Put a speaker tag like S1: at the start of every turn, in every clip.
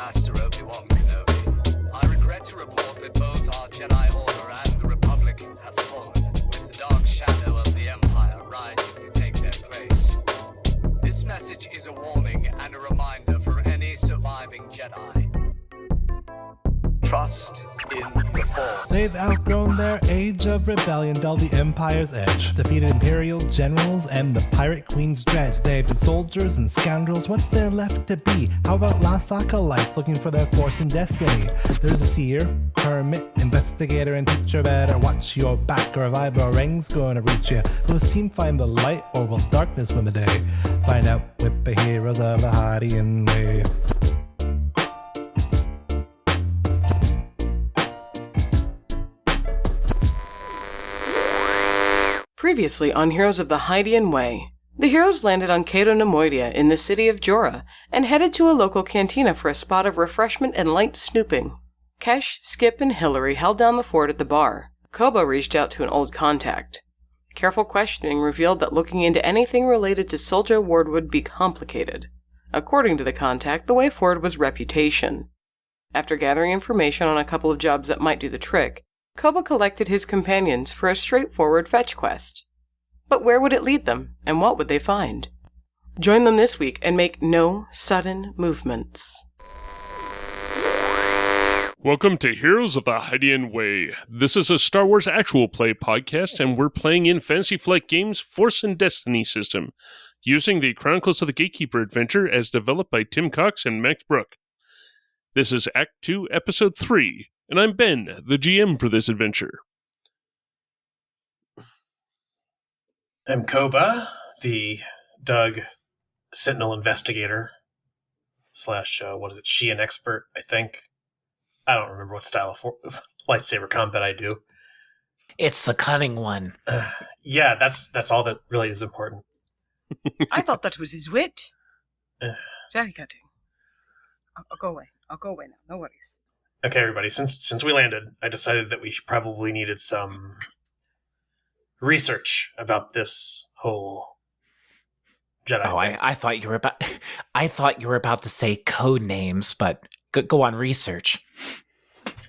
S1: Master Obi-Wan Kenobi. I regret to report that both our Jedi Order and the Republic have fallen, with the dark shadow of the Empire rising to take their place. This message is a warning and a reminder for any surviving Jedi. Trust in the Force.
S2: They've outgrown their age of rebellion, dulled the Empire's edge, defeated Imperial generals and the Pirate Queen's dredge. They've been soldiers and scoundrels, what's there left to be? How about lost acolytes looking for their force and destiny? There's a seer, hermit, investigator, and teacher. Better watch your back or a vibe or ring's gonna reach you. Will this team find the light or will darkness win the day? Find out with the heroes of the Hydian Way.
S3: Previously on Heroes of the Hydian Way, the heroes landed on Cato Nemoidia in the city of Jorah and headed to a local cantina for a spot of refreshment and light snooping. Kesh, Skip, and Hillary held down the fort at the bar. Koba reached out to an old contact. Careful questioning revealed that looking into anything related to Soldier Ward would be complicated. According to the contact, the way forward was reputation. After gathering information on a couple of jobs that might do the trick, Koba collected his companions for a straightforward fetch quest. But where would it lead them, and what would they find? Join them this week and make no sudden movements.
S4: Welcome to Heroes of the Hydian Way. This is a Star Wars actual play podcast, and we're playing in Fantasy Flight Games' Force and Destiny system, using the Chronicles of the Gatekeeper adventure as developed by Tim Cox and Max Brook. This is Act 2, Episode 3, and I'm Ben, the GM for this adventure.
S5: I'm Koba, the Doug Sentinel Investigator / Sheehan expert, I think. I don't remember what style of lightsaber combat I do.
S6: It's the cunning one.
S5: Yeah, that's all that really is important.
S7: I thought that was his wit. Very cutting. I'll go away. I'll go away now. No worries.
S5: Okay, everybody. Since we landed, I decided that we probably needed some research about this whole Jedi thing.
S6: I thought you were about to say code names, but go on research.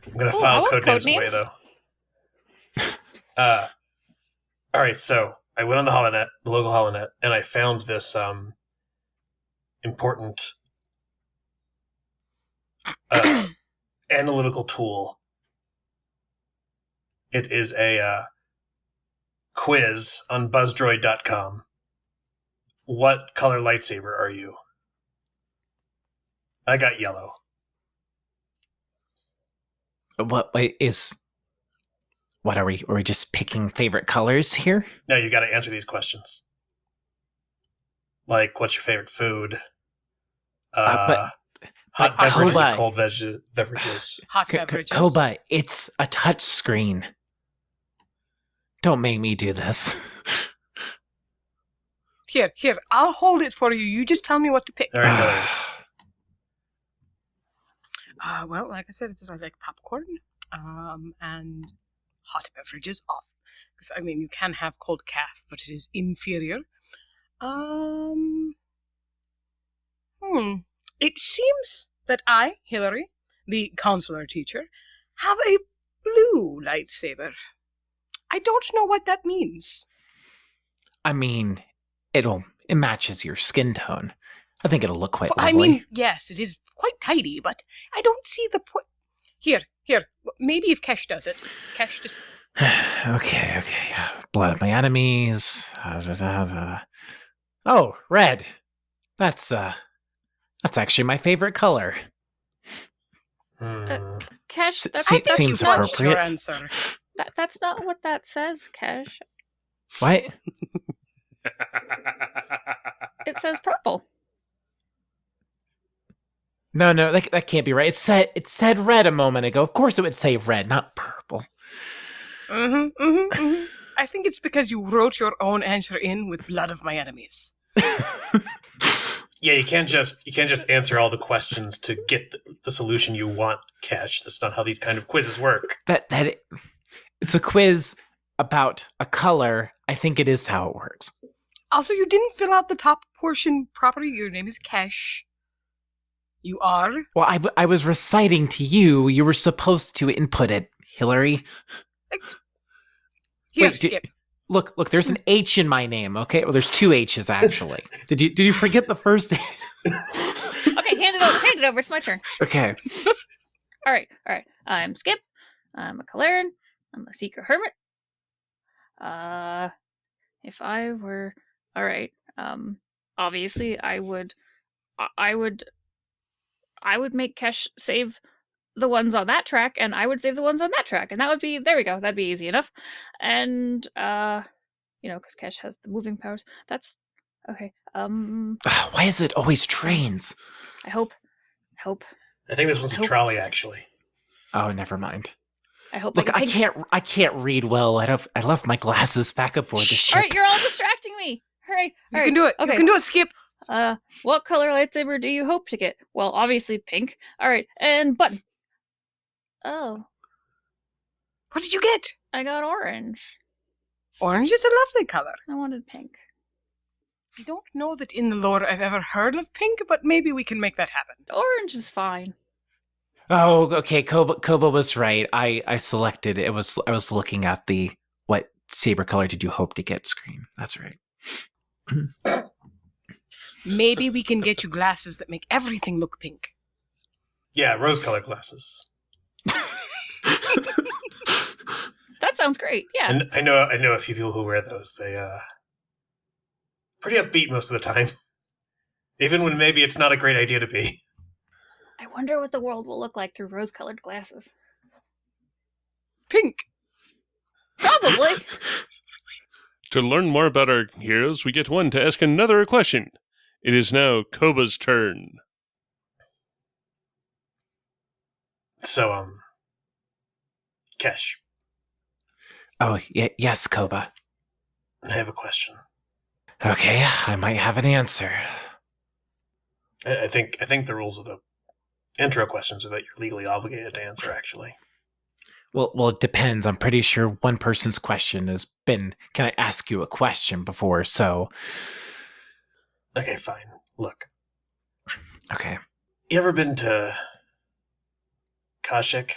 S5: I'm gonna file code names away though. All right, so I went on the local holonet, and I found this important analytical tool. It is a quiz on BuzzDroid.com. What color lightsaber are you? I got yellow.
S6: What are we just picking favorite colors here?
S5: No, you got to answer these questions. Like, what's your favorite food? Hot beverages
S6: Koba,
S5: or cold beverages?
S7: Hot beverages.
S6: Koba, it's a touch screen. Don't make me do this.
S7: Here, I'll hold it for you. You just tell me what to pick.
S5: All right,
S7: Well, like I said, it's just I like popcorn, and hot beverages off. Because I mean, you can have cold calf, but it is inferior. It seems that I, Hillary, the consular teacher, have a blue lightsaber. I don't know what that means.
S6: I mean, it matches your skin tone. I think it'll look quite
S7: I
S6: lovely.
S7: mean, yes, it is quite tidy, but I don't see the point. Here. Maybe if Kesh does it. Kesh just...
S6: Okay. Blood of my enemies. Oh, red. That's actually my favorite color.
S8: Kesh,
S6: Seems appropriate.
S7: Your answer.
S8: That's not what that says, Kesh.
S6: What?
S8: It says purple.
S6: No, that can't be right. It said red a moment ago. Of course it would say red, not purple.
S7: I think it's because you wrote your own answer in with blood of my enemies.
S5: Yeah, you can't just answer all the questions to get the solution you want, Kesh. That's not how these kind of quizzes work.
S6: It's a quiz about a color. I think it is how it works.
S7: Also, you didn't fill out the top portion properly. Your name is Kesh. You are?
S6: Well, I was reciting to you. You were supposed to input it, Hillary.
S7: Here,
S6: Wait,
S7: Skip.
S6: Look, there's an H in my name, okay? Well, there's 2 H's, actually. Did you forget the first?
S8: Okay, hand it over. It's my turn.
S6: Okay.
S8: All right. I'm Skip. I'm a Kalaran. I'm a secret hermit. If I were all right, obviously I would make Kesh save the ones on that track, and I would save the ones on that track, and that would be there. We go. That'd be easy enough. And because Kesh has the moving powers. That's okay.
S6: Why is it always trains?
S8: I hope.
S5: I think this one's a trolley, actually.
S6: Oh, never mind.
S8: I hope.
S6: Look, I can't read well. I left my glasses back aboard the ship.
S8: All right, you're all distracting me. All right.
S7: You can do it.
S8: Okay.
S7: You can do it, Skip.
S8: What color lightsaber do you hope to get? Well, obviously pink. All right, and button. Oh,
S7: What did you get?
S8: I got orange.
S7: Orange is a lovely color.
S8: I wanted pink.
S7: I don't know that in the lore I've ever heard of pink, but maybe we can make that happen.
S8: Orange is fine.
S6: Oh, okay. Koba was right. I selected. I was looking at the what saber color did you hope to get screen. That's right.
S7: Maybe we can get you glasses that make everything look pink.
S5: Yeah, rose-colored glasses.
S8: That sounds great. Yeah.
S5: And I know a few people who wear those. They pretty upbeat most of the time, even when maybe it's not a great idea to be.
S8: I wonder what the world will look like through rose-colored glasses.
S7: Pink.
S8: Probably.
S4: To learn more about our heroes, we get one to ask another a question. It is now Koba's turn.
S5: So, Kesh,
S6: Oh, yes, Koba.
S5: I have a question.
S6: Okay, I might have an answer.
S5: I think the rules of the intro questions are that you're legally obligated to answer, actually.
S6: Well, it depends. I'm pretty sure one person's question has been, can I ask you a question before? So,
S5: Okay, fine. Look,
S6: okay.
S5: you ever been to Kashyyyk?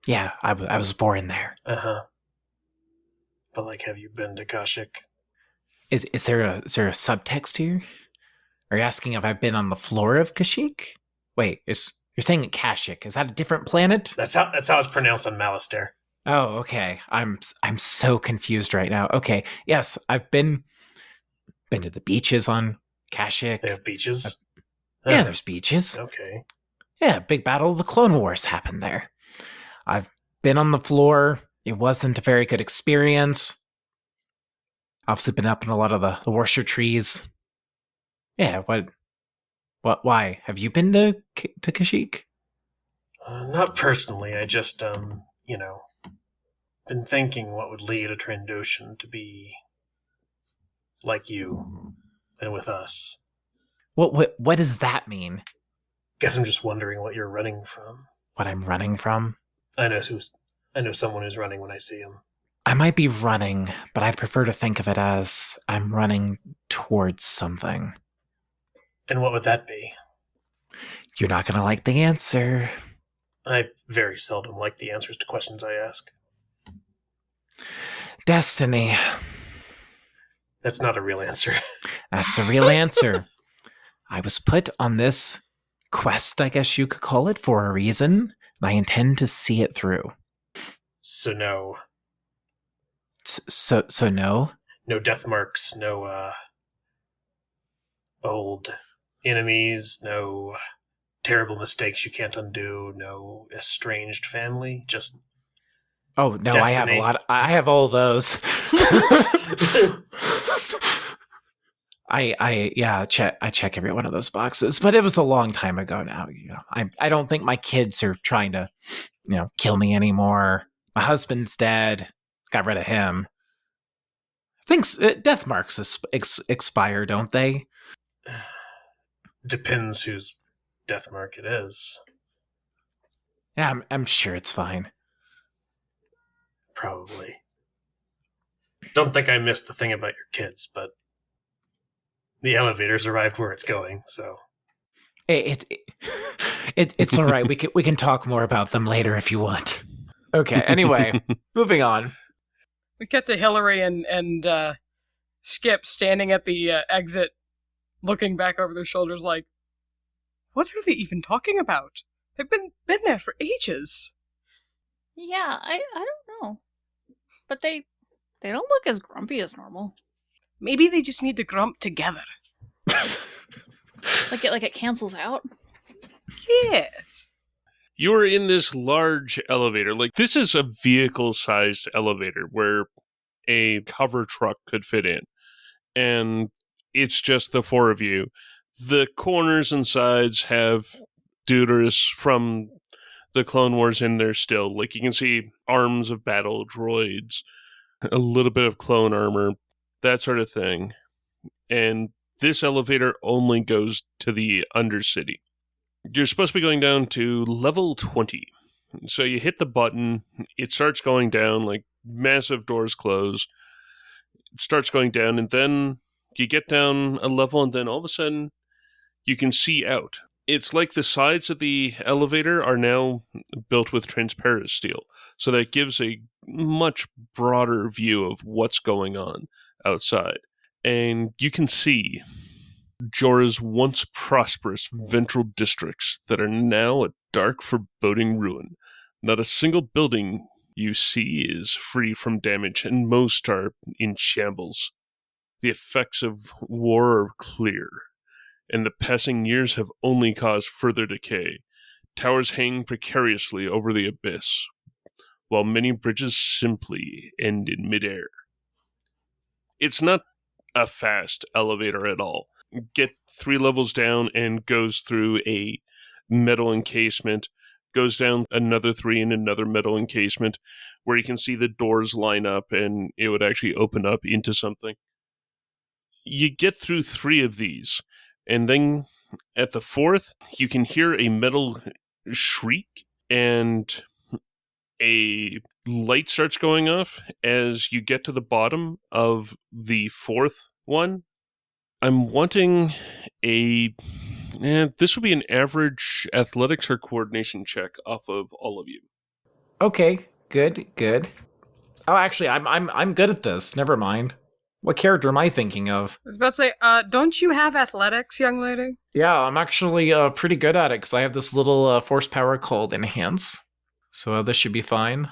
S6: Yeah, I was born there.
S5: Uh-huh. But, like, have you been to Kashyyyk?
S6: Is there a subtext here? Are you asking if I've been on the floor of Kashyyyk? Wait, you're saying Kashyyyk? Is that a different planet?
S5: That's how it's pronounced on Malastair.
S6: Oh, okay. I'm so confused right now. Okay, yes, I've been to the beaches on Kashyyyk.
S5: They have beaches?
S6: Yeah, there's beaches.
S5: Okay.
S6: Yeah, big battle of the Clone Wars happened there. I've been on the floor. It wasn't a very good experience. Obviously been up in a lot of the worship trees. Yeah, why? Have you been to Kashyyyk?
S5: Not personally. I just, been thinking what would lead a Trandoshan to be like you and with us.
S6: What does that mean?
S5: Guess I'm just wondering what you're running from.
S6: What I'm running from?
S5: I know someone who's running when I see him.
S6: I might be running, but I'd prefer to think of it as I'm running towards something.
S5: And what would that be?
S6: You're not going to like the answer.
S5: I very seldom like the answers to questions I ask.
S6: Destiny.
S5: That's not a real answer.
S6: That's a real answer. I was put on this quest, I guess you could call it, for a reason, and I intend to see it through.
S5: So no.
S6: So no?
S5: No death marks, no, old enemies, no terrible mistakes you can't undo, no estranged family, just
S6: Oh, no,
S5: Destiny.
S6: I have a lot. I have all those. I check every one of those boxes, but it was a long time ago now. I don't think my kids are trying to, kill me anymore. My husband's dead. Got rid of him. Things death marks expire, don't they?
S5: depends whose death mark it is.
S6: Yeah, I'm sure it's fine.
S5: Probably. Don't think I missed the thing about your kids, but the elevator's arrived where it's going, so.
S6: It's all right. We can talk more about them later if you want. Okay. Anyway, moving on.
S7: We cut to Hillary and Skip standing at the exit, looking back over their shoulders like, what are they even talking about? They've been there for ages.
S8: Yeah, I don't know. But they don't look as grumpy as normal.
S7: Maybe they just need to grump together.
S8: Like it cancels out.
S7: Yes.
S4: You are in this large elevator. Like, this is a vehicle-sized elevator where a cover truck could fit in. And it's just the four of you. The corners and sides have deuters from the Clone Wars in there still. Like, you can see arms of battle droids, a little bit of clone armor, that sort of thing. And this elevator only goes to the Undercity. You're supposed to be going down to level 20. So you hit the button, it starts going down, like massive doors close. It starts going down, and then you get down a level, and then all of a sudden you can see out. It's like the sides of the elevator are now built with transparent steel. So that gives a much broader view of what's going on outside. And you can see Jorah's once prosperous ventral districts that are now a dark, foreboding ruin. Not a single building you see is free from damage, and most are in shambles. The effects of war are clear, and the passing years have only caused further decay. Towers hang precariously over the abyss, while many bridges simply end in midair. It's not a fast elevator at all. Get 3 levels down and goes through a metal encasement, goes down another 3 in another metal encasement, where you can see the doors line up and it would actually open up into something. You get through 3 of these, and then at the 4th, you can hear a metal shriek, and a light starts going off as you get to the bottom of the 4th one. I'm wanting this would be an average athletics or coordination check off of all of you.
S6: Okay, good. Oh, actually, I'm good at this. Never mind. What character am I thinking of?
S7: I was about to say, don't you have athletics, young lady?
S6: Yeah, I'm actually pretty good at it because I have this little force power called Enhance. So this should be fine.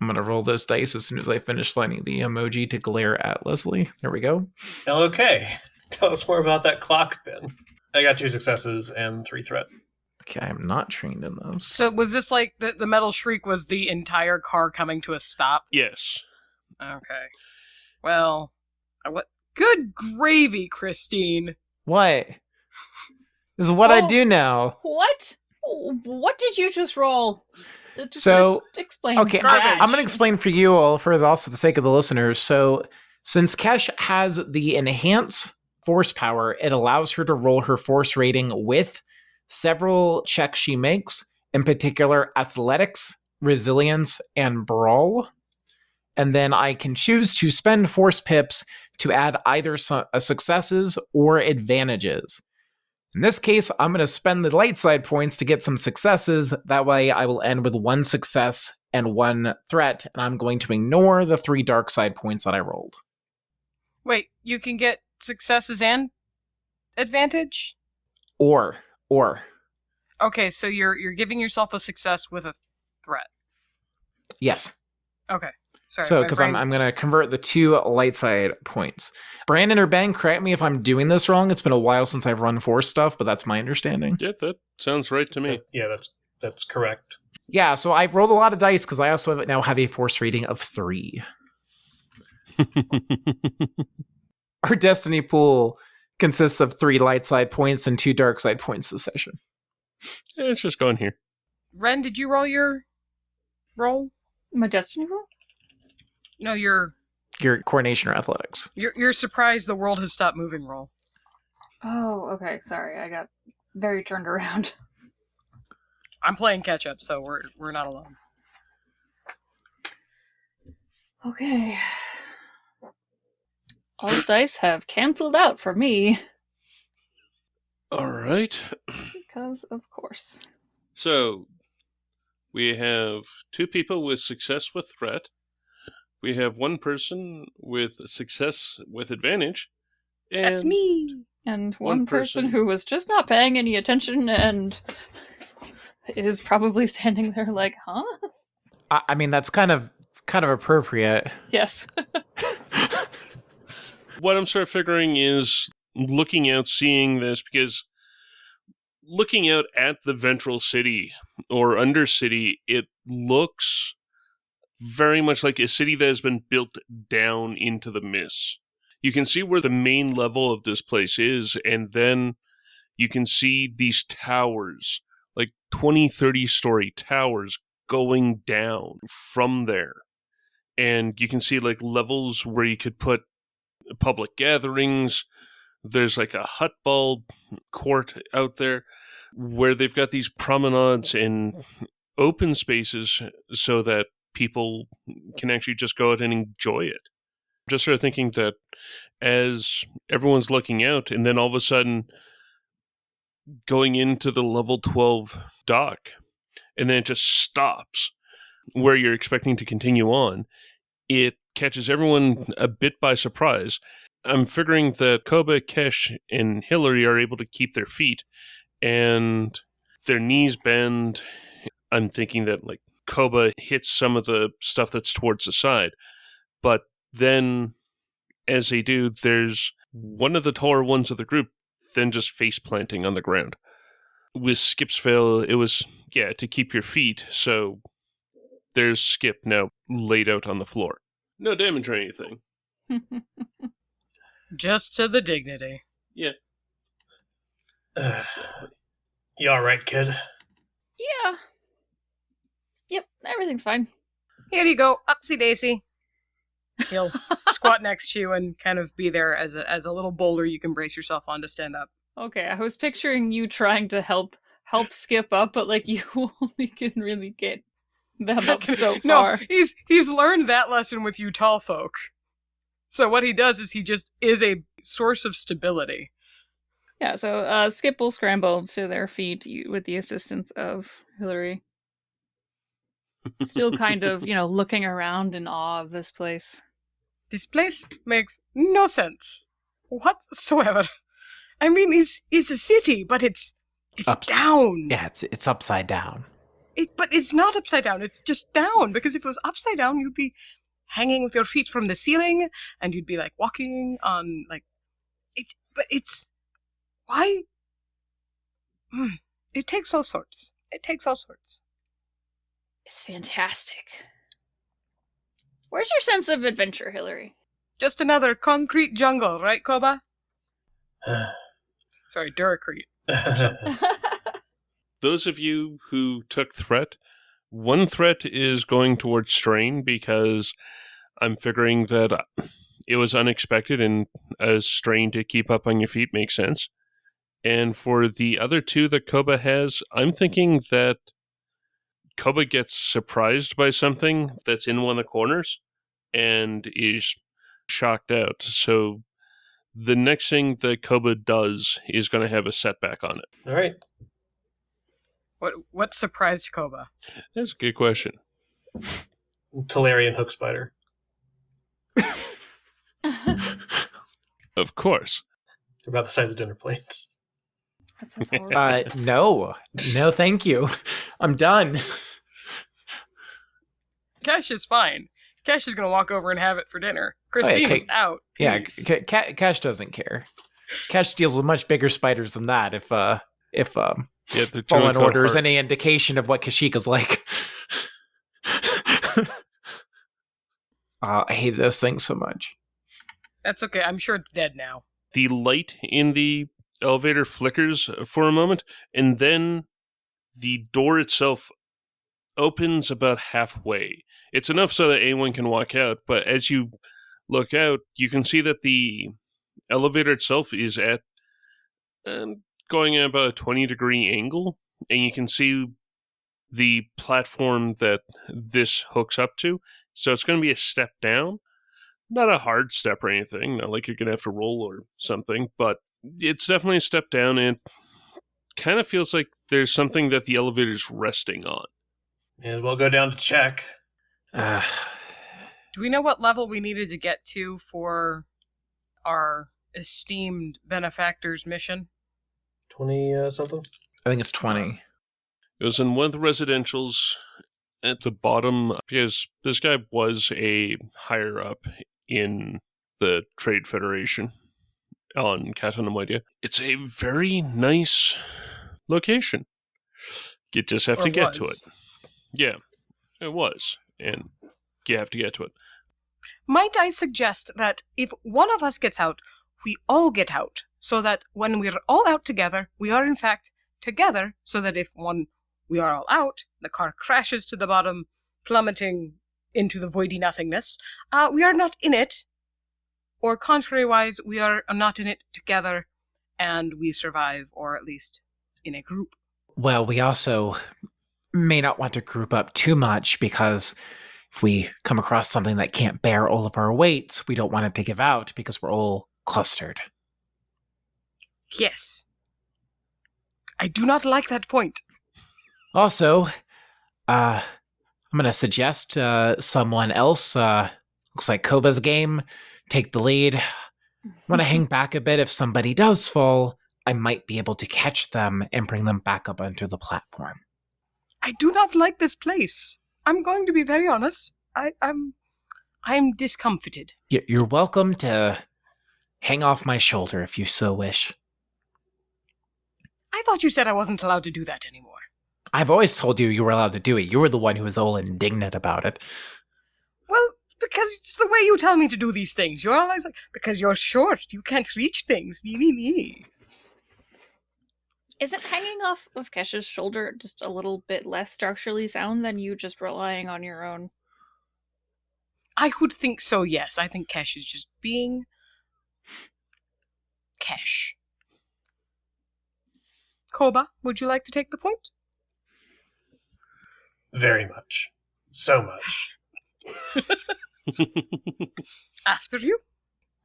S6: I'm going to roll those dice as soon as I finish finding the emoji to glare at Leslie. There we go.
S5: Okay. Tell us more about that clock bin. I got 2 successes and 3 threat.
S6: Okay, I'm not trained in those.
S7: So was this like the metal shriek was the entire car coming to a stop?
S4: Yes.
S7: Okay. Well, what? Good gravy, Christine.
S6: What? This is what I do now.
S8: What? What did you just roll? Just explain.
S6: Okay,
S8: that.
S6: I'm going to explain for you all, for also the sake of the listeners. So, since Kesh has the Enhance Force Power, it allows her to roll her Force rating with several checks she makes, in particular Athletics, Resilience, and Brawl. And then I can choose to spend Force Pips to add either successes or advantages. In this case, I'm going to spend the light side points to get some successes. That way I will end with 1 success and 1 threat, and I'm going to ignore the 3 dark side points that I rolled.
S7: Wait, you can get successes and advantage?
S6: Or.
S7: Okay, so you're giving yourself a success with a threat.
S6: Yes.
S7: Okay. Sorry,
S6: so, because I'm going to convert the 2 light side points. Brandon or Ben, correct me if I'm doing this wrong. It's been a while since I've run Force stuff, but that's my understanding.
S4: Yeah, that sounds right to me.
S5: That's correct.
S6: Yeah, so I've rolled a lot of dice because I also now have a Force rating of 3. Our Destiny pool consists of 3 light side points and 2 dark side points this session.
S4: Yeah, it's just going here.
S7: Ren, did you roll your roll?
S8: My Destiny roll?
S7: No, your
S6: coordination or athletics.
S7: You're surprised the world has stopped moving roll.
S8: Oh, okay. Sorry, I got very turned around.
S7: I'm playing catch up, so we're not alone.
S8: Okay. All the dice have canceled out for me.
S4: All right.
S8: Because, of course.
S4: So, we have 2 people with success with threat. We have 1 person with success with advantage. And
S7: That's me.
S8: And
S4: One
S8: one person
S4: person.
S8: who was just not paying any attention and is probably standing there like, huh?
S6: I mean, that's kind of appropriate.
S8: Yes.
S4: what I'm sort of figuring is looking out, seeing this, because looking out at the Ventral City or Undercity, it looks very much like a city that has been built down into the mists. You can see where the main level of this place is, and then you can see these towers, like 20, 30-story towers going down from there. And you can see like levels where you could put public gatherings. There's like a hut ball court out there where they've got these promenades and open spaces so that people can actually just go out and enjoy it. Just sort of thinking that as everyone's looking out, and then all of a sudden going into the level 12 dock, and then it just stops where you're expecting to continue on, it catches everyone a bit by surprise. I'm figuring that Koba, Kesh, and Hillary are able to keep their feet, and their knees bend. I'm thinking that like Koba hits some of the stuff that's towards the side, but then as they do, there's one of the taller ones of the group then just face planting on the ground. With Skip's fail, it was, to keep your feet, so there's Skip now laid out on the floor. No damage or anything.
S7: Just to the dignity.
S4: Yeah.
S5: You alright, kid?
S8: Yeah. Yep, everything's fine.
S7: Here you go, upsy daisy. He'll squat next to you and kind of be there as a little boulder you can brace yourself on to stand up.
S8: Okay, I was picturing you trying to help Skip up, but like you only can really get them up so far.
S7: No, he's learned that lesson with you tall folk. So what he does is he just is a source of stability.
S8: Yeah, so Skip will scramble to their feet with the assistance of Hillary. Still kind of, looking around in awe of this place.
S7: This place makes no sense whatsoever. I mean, it's a city, but it's down.
S6: Yeah, it's upside down.
S7: But it's not upside down. It's just down. Because if it was upside down, you'd be hanging with your feet from the ceiling, and you'd be like walking on like it. But it's why. It takes all sorts. It takes all sorts.
S8: It's fantastic. Where's your sense of adventure, Hillary?
S7: Just another concrete jungle, right, Koba? Sorry, Duracrete.
S4: Those of you who took threat, one threat is going towards strain because I'm figuring that it was unexpected and a strain to keep up on your feet makes sense. And for the other 2 that Koba has, I'm thinking that Koba gets surprised by something that's in one of the corners and is shocked out. So the next thing that Koba does is going to have a setback on it.
S5: All right.
S7: What surprised Koba?
S4: That's a good question.
S5: Talarian hook spider.
S4: Of course.
S5: They're about the size of dinner plates.
S8: That sounds horrible.
S6: No, thank you. I'm done.
S7: Cash is fine. Cash is going to walk over and have it for dinner. Christine is out.
S6: Yeah,
S7: Peace.
S6: Cash doesn't care. Cash deals with much bigger spiders than that. If Fallen Order is any indication of what Kashyyyka's like. I hate this thing so much.
S7: That's okay. I'm sure it's dead now.
S4: The light in the elevator flickers for a moment, and then the door itself opens about halfway. It's enough so that anyone can walk out, but as you look out, you can see that the elevator itself is at going at about a 20-degree angle, and you can see the platform that this hooks up to. So it's going to be a step down. Not a hard step or anything, not like you're going to have to roll or something, but it's definitely a step down, and kind of feels like there's something that the elevator's resting on.
S5: May as well go down to check.
S7: Do we know what level we needed to get to for our esteemed benefactor's mission?
S5: 20 something?
S6: I think it's 20.
S4: It was in one of the residentials at the bottom, because this guy was a higher up in the Trade Federation on Catanamoidia. It's a very nice location. You just have
S7: Or
S4: to get to it.
S7: was.
S4: Yeah, it was. And you have to get to it.
S7: Might I suggest that if one of us gets out, we all get out, so that when we're all out together, we are in fact together, so that if we are all out, the car crashes to the bottom, plummeting into the voidy nothingness, we are not in it, or contrariwise, we are not in it together, and we survive, or at least in a group.
S6: Well, we also may not want to group up too much, because if we come across something that can't bear all of our weights, we don't want it to give out because we're all clustered.
S7: Yes. I do not like that point.
S6: Also, I'm going to suggest someone else, looks like Koba's game, take the lead. I want to hang back a bit. If somebody does fall, I might be able to catch them and bring them back up onto the platform.
S7: I do not like this place. I'm going to be very honest. I'm discomfited.
S6: You're welcome to hang off my shoulder if you so wish.
S7: I thought you said I wasn't allowed to do that anymore.
S6: I've always told you were allowed to do it. You were the one who was all indignant about it.
S7: Well, because it's the way you tell me to do these things. You're always like, because you're short, you can't reach things. Nee.
S8: Isn't hanging off of Kesh's shoulder just a little bit less structurally sound than you just relying on your own?
S7: I would think so, yes. I think Kesh is just being Kesh. Koba, would you like to take the point?
S5: Very much. So much.
S7: After you.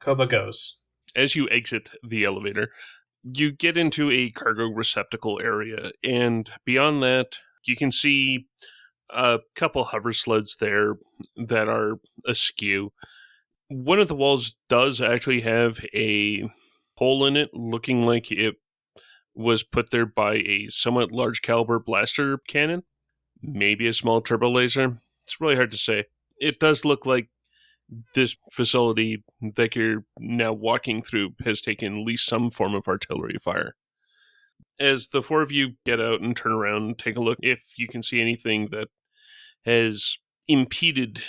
S5: Koba goes.
S4: As you exit the elevator, you get into a cargo receptacle area, and beyond that, you can see a couple hover sleds there that are askew. One of the walls does actually have a hole in it, looking like it was put there by a somewhat large caliber blaster cannon, maybe a small turbo laser. It's really hard to say. It does look like this facility that you're now walking through has taken at least some form of artillery fire. As the four of you get out and turn around and take a look, if you can see anything that has impeded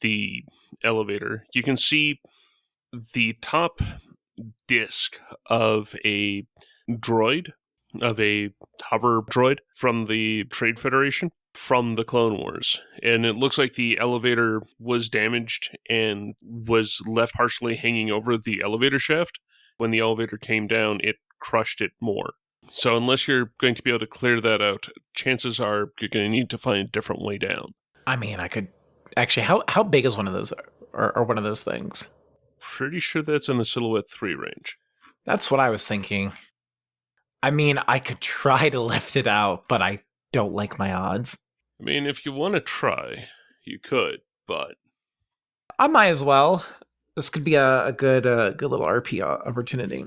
S4: the elevator, you can see the top disc of a droid, of a hover droid from the Trade Federation, from the Clone Wars. And it looks like the elevator was damaged and was left partially hanging over the elevator shaft. When the elevator came down, it crushed it more. So unless you're going to be able to clear that out, chances are you're going to need to find a different way down.
S6: I mean, I could... Actually, how big is one of those, or one of those things?
S4: Pretty sure that's in the Silhouette 3 range.
S6: That's what I was thinking. I mean, I could try to lift it out, but I don't like my odds.
S4: I mean, if you want to try, you could, but...
S6: I might as well. This could be a good little RP opportunity.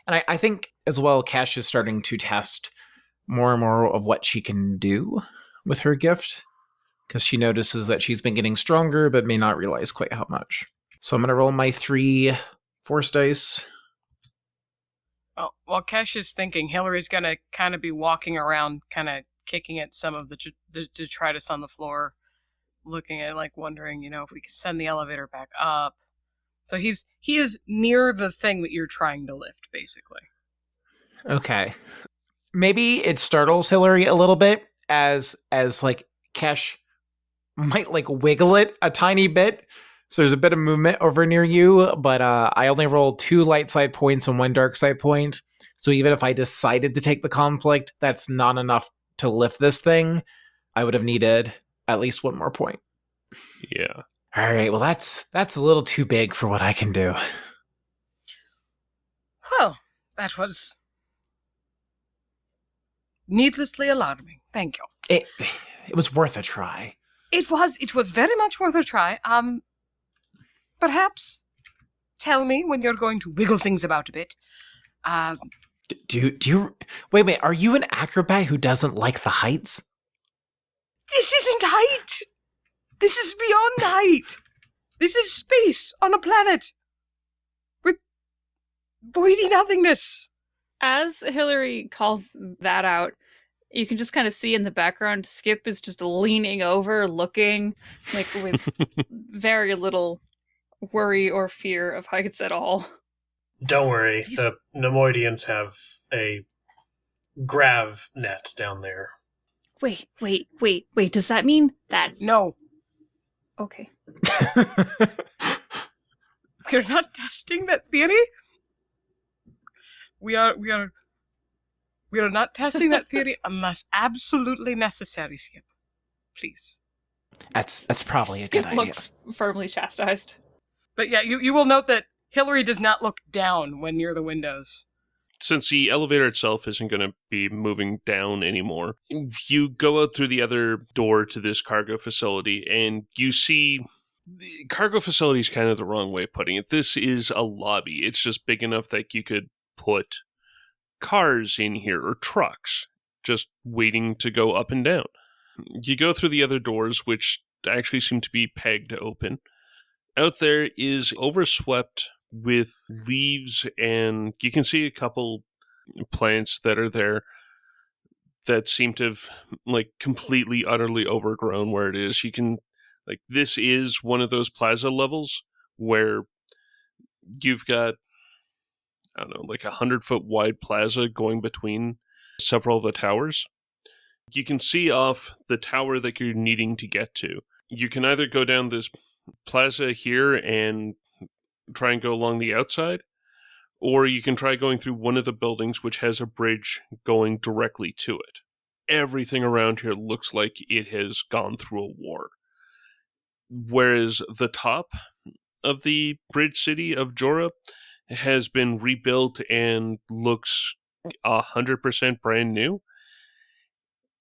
S6: And I think, as well, Cash is starting to test more and more of what she can do with her gift, because she notices that she's been getting stronger, but may not realize quite how much. So I'm going to roll my 3 force dice.
S7: Oh, while Kesh is thinking, Hillary's going to kind of be walking around, kind of kicking at some of the detritus on the floor, looking at it, like wondering, if we could send the elevator back up. So he is near the thing that you're trying to lift, basically.
S6: Okay. Maybe it startles Hillary a little bit as like Kesh might like wiggle it a tiny bit. So there's a bit of movement over near you, but I only rolled 2 light side points and 1 dark side point. So even if I decided to take the conflict, that's not enough to lift this thing. I would have needed at least 1 more point.
S4: Yeah.
S6: All right, well, that's a little too big for what I can do.
S7: Well, that was needlessly alarming. Thank you.
S6: It was worth a try.
S7: It was very much worth a try. Perhaps tell me when you're going to wiggle things about a bit.
S6: Do you... Wait, are you an acrobat who doesn't like the heights?
S7: This isn't height! This is beyond height! This is space on a planet! With voidy nothingness!
S8: As Hillary calls that out, you can just kind of see in the background, Skip is just leaning over, looking, like with very little worry or fear of heights at all.
S5: Don't worry, the Nemoidians have a grav net down there.
S8: Wait, does that mean that?
S7: No.
S8: Okay.
S7: We're not testing that theory. We are not testing that theory unless absolutely necessary, Skip. Please.
S6: That's probably a
S8: Skip
S6: good idea.
S8: looks firmly chastised.
S7: But yeah, you will note that Hillary does not look down when near the windows.
S4: Since the elevator itself isn't going to be moving down anymore, you go out through the other door to this cargo facility, and you see... The cargo facility is kind of the wrong way of putting it. This is a lobby. It's just big enough that you could put cars in here, or trucks, just waiting to go up and down. You go through the other doors, which actually seem to be pegged open. Out there is overswept with leaves, and you can see a couple plants that are there that seem to have, completely, utterly overgrown where it is. You can, this is one of those plaza levels where you've got, I don't know, 100-foot wide plaza going between several of the towers. You can see off the tower that you're needing to get to. You can either go down this plaza here and try and go along the outside, or you can try going through one of the buildings which has a bridge going directly to it. Everything around here looks like it has gone through a war. Whereas the top of the bridge city of Jorah has been rebuilt and looks 100% brand new.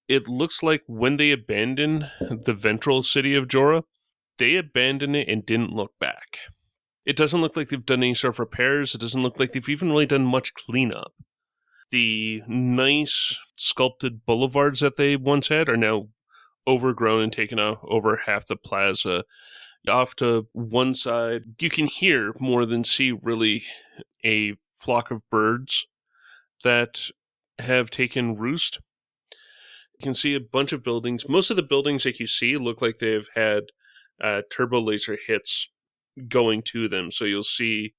S4: It looks like when they abandoned the ventral city of Jorah, they abandoned it and didn't look back. It doesn't look like they've done any sort of repairs. It doesn't look like they've even really done much cleanup. The nice sculpted boulevards that they once had are now overgrown and taken over half the plaza. Off to one side, you can hear more than see really a flock of birds that have taken roost. You can see a bunch of buildings. Most of the buildings that you see look like they've had turbo laser hits going to them. So you'll see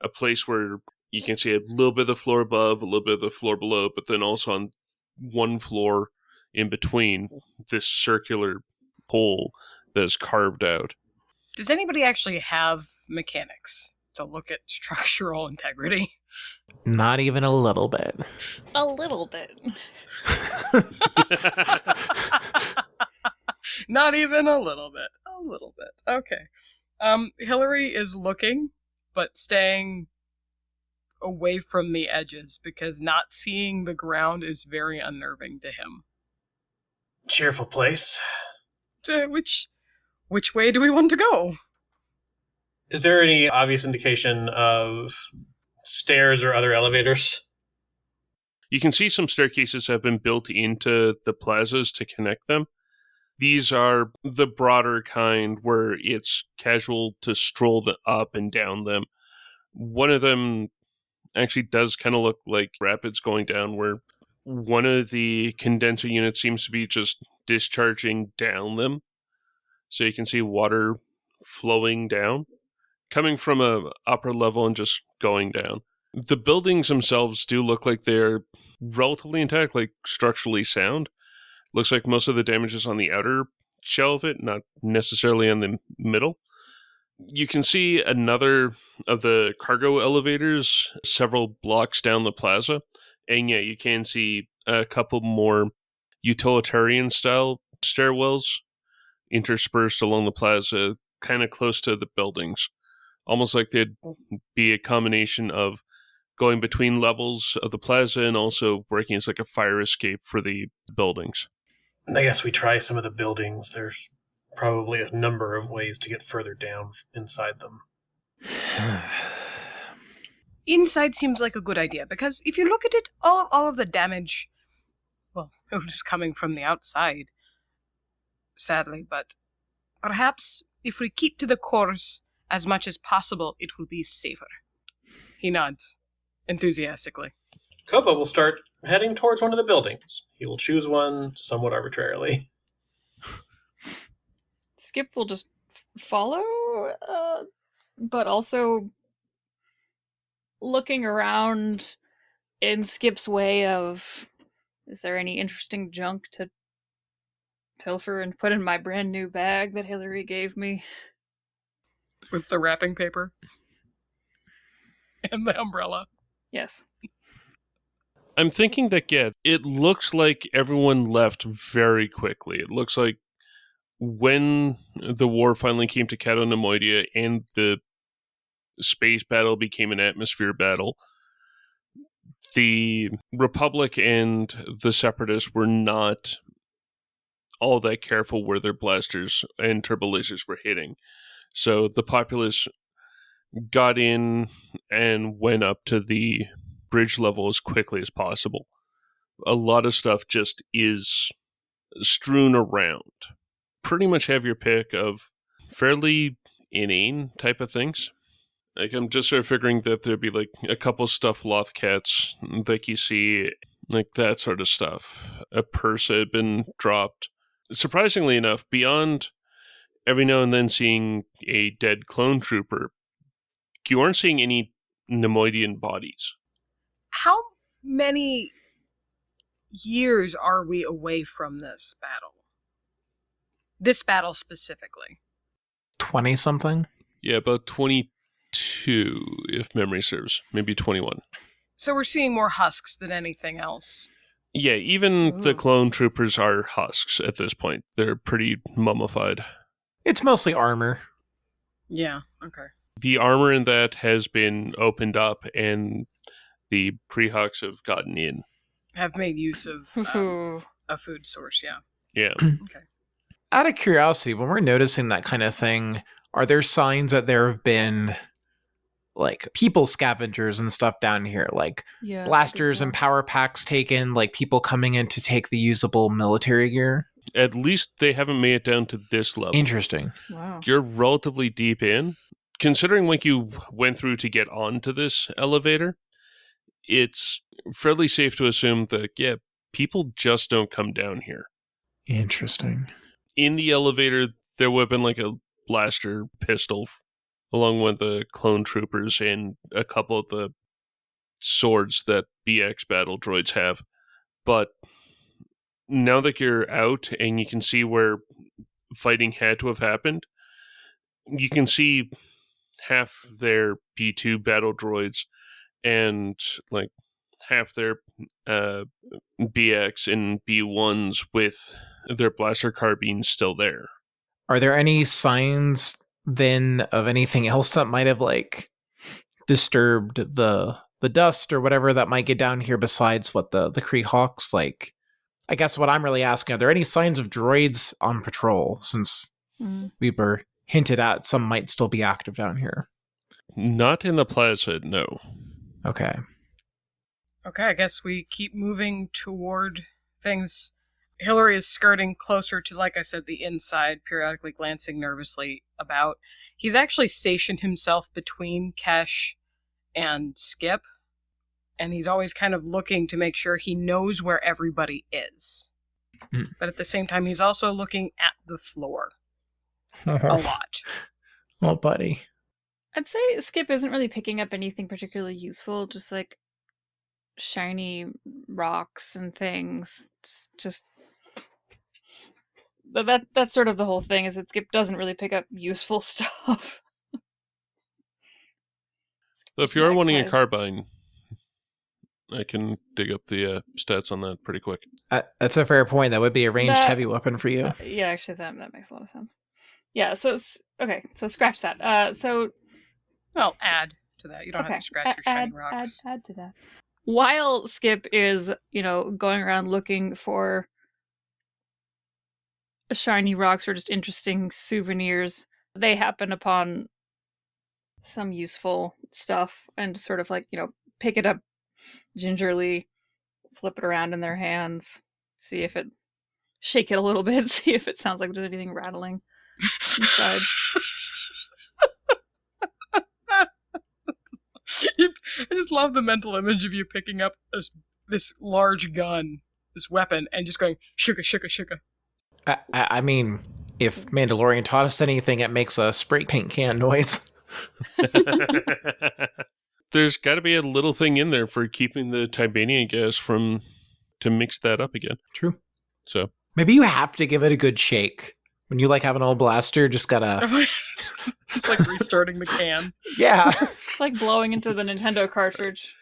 S4: a place where you can see a little bit of the floor above, a little bit of the floor below, but then also on one floor in between, this circular hole that is carved out.
S7: Does anybody actually have mechanics to look at structural integrity?
S6: Not even a little bit.
S8: A little bit.
S7: Not even a little bit. A little bit. Okay. Hillary is looking, but staying away from the edges because not seeing the ground is very unnerving to him.
S5: Cheerful place.
S7: Which way do we want to go?
S5: Is there any obvious indication of stairs or other elevators?
S4: You can see some staircases have been built into the plazas to connect them. These are the broader kind where it's casual to stroll up and down them. One of them actually does kind of look like rapids going down, where one of the condenser units seems to be just discharging down them. So you can see water flowing down, coming from a upper level and just going down. The buildings themselves do look like they're relatively intact, like structurally sound. Looks like most of the damage is on the outer shell of it, not necessarily on the middle. You can see another of the cargo elevators several blocks down the plaza. And yeah, you can see a couple more utilitarian-style stairwells interspersed along the plaza, kind of close to the buildings. Almost like they'd be a combination of going between levels of the plaza and also working as like a fire escape for the buildings.
S5: I guess we try some of the buildings. There's probably a number of ways to get further down inside them.
S7: Inside seems like a good idea, because if you look at it, all of the damage, well, it was coming from the outside, sadly, but perhaps if we keep to the course as much as possible, it will be safer. He nods enthusiastically.
S5: Koba will start heading towards one of the buildings. He will choose one somewhat arbitrarily.
S8: Skip will just follow, but also looking around in Skip's way of, is there any interesting junk to pilfer and put in my brand new bag that Hillary gave me?
S7: With the wrapping paper. And the umbrella.
S8: Yes.
S4: I'm thinking that, yeah, it looks like everyone left very quickly. It looks like when the war finally came to Cato Nemoidia and the space battle became an atmosphere battle, the Republic and the Separatists were not all that careful where their blasters and turbo lasers were hitting. So the populace got in and went up to the bridge level as quickly as possible. A lot of stuff just is strewn around. Pretty much have your pick of fairly inane type of things. Like, I'm just sort of figuring that there'd be like a couple stuffed loth cats like you see, like that sort of stuff. A purse had been dropped. Surprisingly enough, beyond every now and then seeing a dead clone trooper, you aren't seeing any Nemoidian bodies.
S7: How many years are we away from this battle? This battle specifically.
S6: 20-something?
S4: Yeah, about 22, if memory serves. Maybe 21.
S7: So we're seeing more husks than anything else.
S4: Yeah, even the clone troopers are husks at this point. They're pretty mummified.
S6: It's mostly armor.
S7: Yeah, okay.
S4: The armor in that has been opened up, and the Prehawks have gotten in.
S7: Have made use of a food source, yeah.
S4: Yeah.
S7: Okay.
S6: Out of curiosity, when we're noticing that kind of thing, are there signs that there have been like people scavengers and stuff down here, like blasters and power packs taken, like people coming in to take the usable military gear?
S4: At least they haven't made it down to this level.
S6: Interesting.
S8: Wow.
S4: You're relatively deep in. Considering what you went through to get onto this elevator, it's fairly safe to assume that, yeah, people just don't come down here.
S6: Interesting.
S4: In the elevator, there would have been like a blaster pistol along with the clone troopers and a couple of the swords that BX battle droids have. But now that you're out and you can see where fighting had to have happened, you can see half their B2 battle droids and like half their BX and B1s with their blaster carbines still there.
S6: Are there any signs then of anything else that might have like disturbed the dust or whatever that might get down here besides what the Kree Hawks? Like, I guess what I'm really asking, are there any signs of droids on patrol, since we were hinted at some might still be active down here?
S4: Not in the plaza, no.
S6: Okay.
S7: Okay, I guess we keep moving toward things. Hillary is skirting closer to, like I said, the inside, periodically glancing nervously about. He's actually stationed himself between Kesh and Skip, and he's always kind of looking to make sure he knows where everybody is. But at the same time, he's also looking at the floor a lot.
S6: Oh, buddy.
S8: I'd say Skip isn't really picking up anything particularly useful, just like shiny rocks and things. It's just that's sort of the whole thing, is that Skip doesn't really pick up useful stuff.
S4: So if you are wanting a carbine, I can dig up the stats on that pretty quick.
S6: That's a fair point. That would be a ranged heavy weapon for you.
S8: Yeah, actually, that makes a lot of sense. Yeah, so, okay, so scratch that.
S7: Well, add to that. You don't have
S8: Okay.
S7: to scratch your shiny rocks.
S8: Add to that. While Skip is, going around looking for shiny rocks or just interesting souvenirs, they happen upon some useful stuff and sort of pick it up gingerly, flip it around in their hands, shake it a little bit, see if it sounds like there's anything rattling inside.
S7: I just love the mental image of you picking up this large gun, this weapon, and just going shooka shooka shooka.
S6: I mean, if Mandalorian taught us anything, it makes a spray paint can noise.
S4: There's got to be a little thing in there for keeping the Tibania gas to mix that up again.
S6: True.
S4: So
S6: maybe you have to give it a good shake. When you have an old blaster, just gotta...
S7: It's like restarting the can.
S6: Yeah.
S8: It's like blowing into the Nintendo cartridge.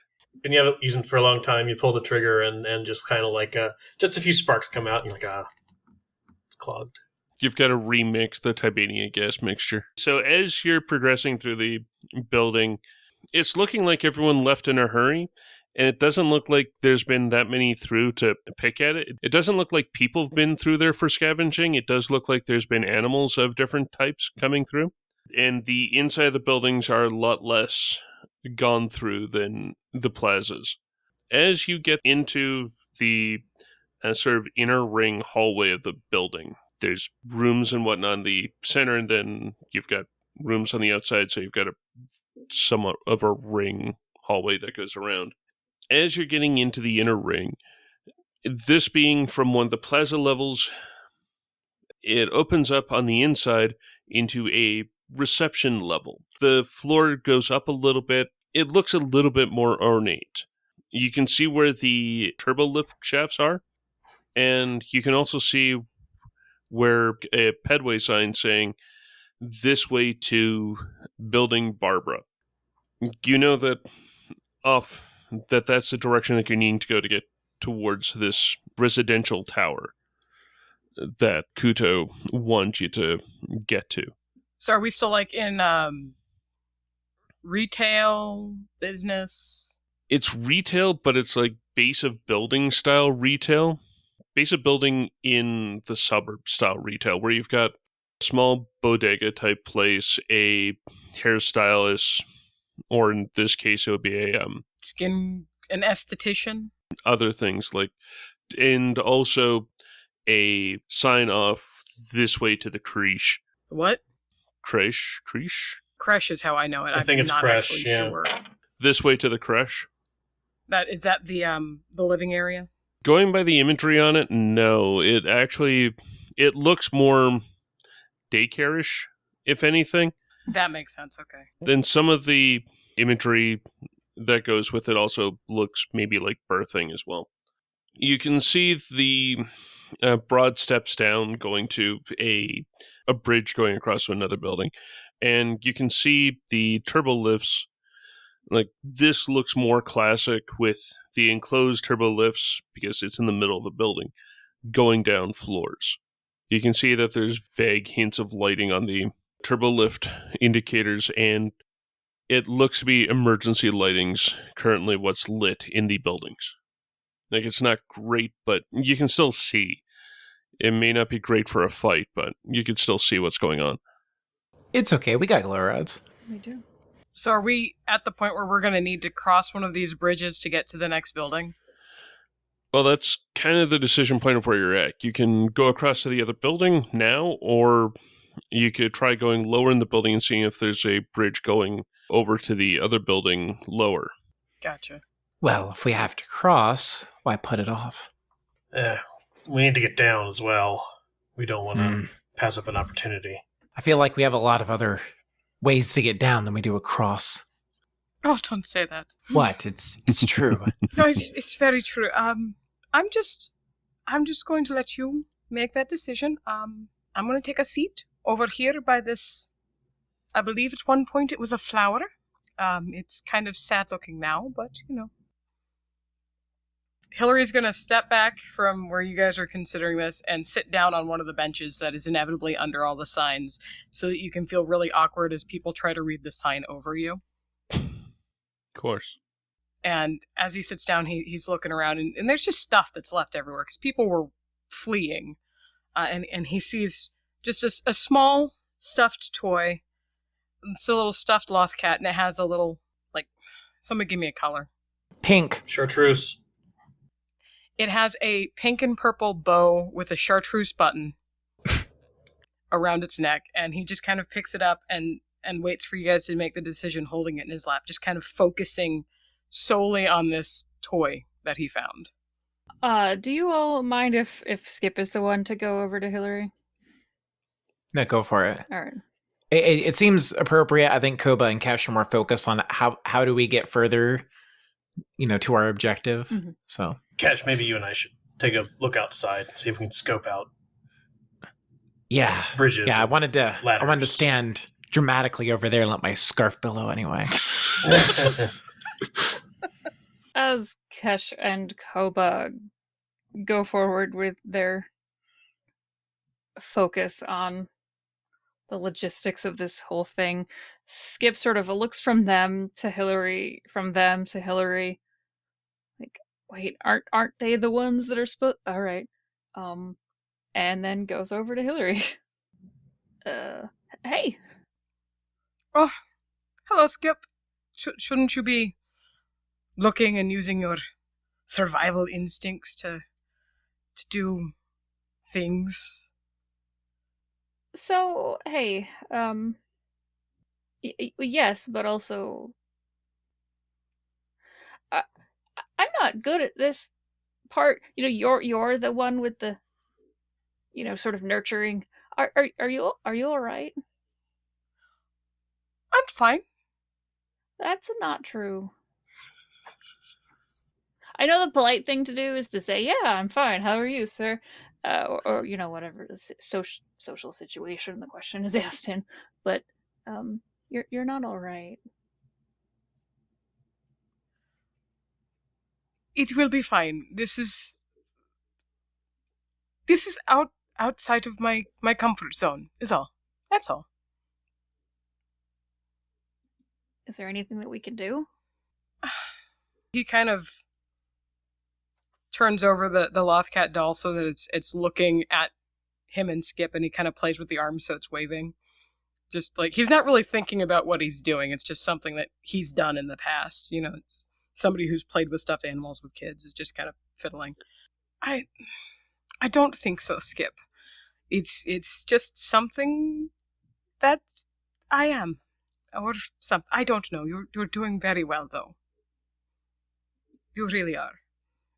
S5: And you have it using for a long time, you pull the trigger and just kind of just a few sparks come out and you're like, it's clogged.
S4: You've got to remix the Tibania gas mixture. So as you're progressing through the building, it's looking like everyone left in a hurry, and it doesn't look like there's been that many through to pick at it. It doesn't look like people have been through there for scavenging. It does look like there's been animals of different types coming through. And the inside of the buildings are a lot less gone through than the plazas. As you get into the sort of inner ring hallway of the building, there's rooms and whatnot in the center, and then you've got rooms on the outside, so you've got somewhat of a ring hallway that goes around. As you're getting into the inner ring, this being from one of the plaza levels, it opens up on the inside into a reception level. The floor goes up a little bit. It looks a little bit more ornate. You can see where the turbo lift shafts are, and you can also see where a pedway sign saying, "This way to Building Barbara." You know that that's the direction that you're needing to go to get towards this residential tower that Kuto wants you to get to.
S7: So are we still in retail, business?
S4: It's retail, but it's like base of building style retail. Base of building in the suburb style retail, where you've got a small bodega type place, a hairstylist, or in this case it would be an
S7: esthetician.
S4: Other things and also a sign off, "This way to the creche."
S7: What?
S4: Creche?
S7: Creche is how I know it.
S5: I think it's
S7: not
S5: creche,
S7: actually
S5: yeah.
S7: sure.
S4: This way to the creche.
S7: Is that the living area?
S4: Going by the imagery on it, no. It looks more daycare-ish, if anything.
S7: That makes sense, okay.
S4: Then some of the imagery that goes with it also looks maybe like birthing as well. You can see the broad steps down going to a bridge going across to another building. And you can see the turbo lifts. This looks more classic with the enclosed turbo lifts because it's in the middle of a building going down floors. You can see that there's vague hints of lighting on the turbo lift indicators, and it looks to be emergency lightings currently what's lit in the buildings. It's not great, but you can still see. It may not be great for a fight, but you can still see what's going on.
S6: It's okay, we got glow rods.
S8: We do.
S7: So are we at the point where we're going to need to cross one of these bridges to get to the next building?
S4: Well, that's kind of the decision point of where you're at. You can go across to the other building now, or you could try going lower in the building and seeing if there's a bridge going over to the other building lower.
S7: Gotcha.
S6: Well, if we have to cross, why put it off?
S5: We need to get down as well. We don't want to pass up an opportunity.
S6: I feel like we have a lot of other ways to get down than we do across.
S7: Oh, don't say that.
S6: What? It's true.
S7: No, it's very true. I'm just going to let you make that decision. I'm going to take a seat over here by this. I believe at one point it was a flower. It's kind of sad looking now, but Hillary's going to step back from where you guys are considering this and sit down on one of the benches that is inevitably under all the signs so that you can feel really awkward as people try to read the sign over you.
S4: course.
S7: And as he sits down, he's looking around, and there's just stuff that's left everywhere because people were fleeing. And he sees just a small stuffed toy. It's a little stuffed loth cat, and it has a little, somebody give me a color.
S6: Pink.
S5: Chartreuse.
S7: It has a pink and purple bow with a chartreuse button around its neck, and he just kind of picks it up and waits for you guys to make the decision, holding it in his lap, just kind of focusing solely on this toy that he found.
S8: Do you all mind if Skip is the one to go over to Hillary?
S6: No, go for it.
S8: All right.
S6: It seems appropriate. I think Koba and Cash are more focused on how do we get further, to our objective.
S8: Mm-hmm.
S6: So,
S5: Cash, maybe you and I should take a look outside and see if we can scope out.
S6: Yeah,
S5: bridges.
S6: Yeah, I wanted to
S5: ladders.
S6: stand dramatically over there and let my scarf billow anyway.
S8: As Kesh and Koba go forward with their focus on the logistics of this whole thing, Skip sort of looks from them to Hillary, like, wait, aren't they the ones that are supposed? All right, and then goes over to Hillary. Hey.
S7: Oh, hello, Skip. Shouldn't you be looking and using your survival instincts to do things?
S8: So, hey, yes, but also, I'm not good at this part. You're the one with the, sort of nurturing. Are you all right?
S7: I'm fine.
S8: That's not true. I know the polite thing to do is to say, "Yeah, I'm fine. How are you, sir?" Or whatever the social situation the question is asked in. But you're not all right.
S7: It will be fine. This is outside of my comfort zone, is all. That's all.
S8: Is there anything that we can do?
S7: He kind of turns over the Lothcat doll so that it's looking at him and Skip, and he kind of plays with the arms so it's waving. Just like, he's not really thinking about what he's doing. It's just something that he's done in the past. It's somebody who's played with stuffed animals with kids is just kind of fiddling. I don't think so, Skip. It's just something that I am. Or something. I don't know. You're doing very well, though. You really are.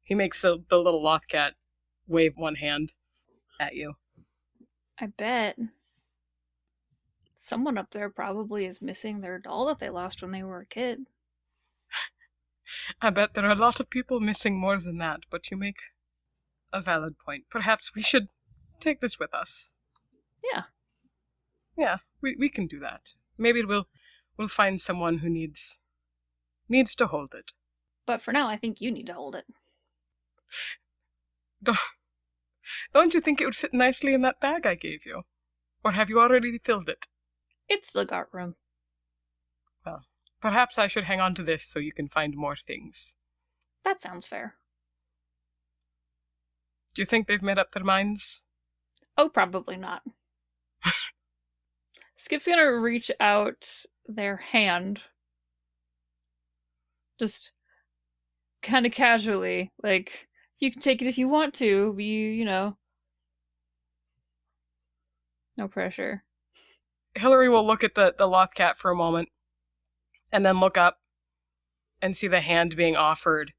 S7: He makes the little Lothcat wave one hand at you.
S8: I bet. Someone up there probably is missing their doll that they lost when they were a kid.
S7: I bet there are a lot of people missing more than that, but you make a valid point. Perhaps we should take this with us.
S8: Yeah.
S7: Yeah, we can do that. Maybe we'll find someone who needs to hold it.
S8: But for now, I think you need to hold it.
S7: Don't you think it would fit nicely in that bag I gave you? Or have you already filled it?
S8: It's still got room.
S7: Well, perhaps I should hang on to this so you can find more things.
S8: That sounds fair.
S7: Do you think they've made up their minds?
S8: Oh, probably not. Skip's gonna reach out their hand. Just kind of casually. Like, you can take it if you want to. No pressure.
S7: Hillary will look at the Lothcat for a moment, and then look up and see the hand being offered,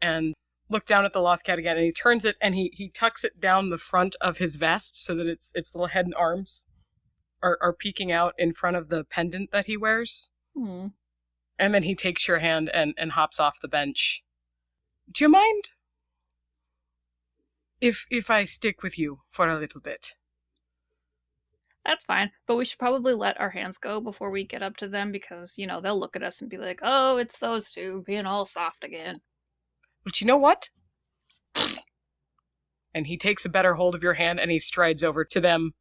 S7: and look down at the Lothcat again, and he turns it, and he tucks it down the front of his vest so that its little head and arms are peeking out in front of the pendant that he wears.
S8: Hmm.
S7: And then he takes your hand and hops off the bench. Do you mind if I stick with you for a little bit?
S8: That's fine, but we should probably let our hands go before we get up to them because, they'll look at us and be like, "Oh, it's those two being all soft again."
S7: But you know what? And he takes a better hold of your hand and he strides over to them,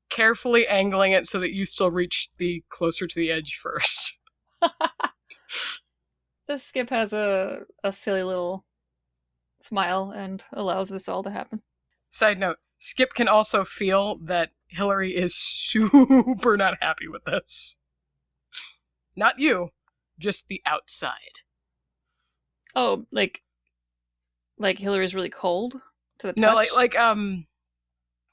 S7: carefully angling it so that you still reach the closer to the edge first.
S8: The Skip has a silly little smile and allows this all to happen.
S7: Side note, Skip can also feel that Hillary is super not happy with this. Not you, just the outside.
S8: Oh, like Hillary's really cold to the touch?
S7: No, like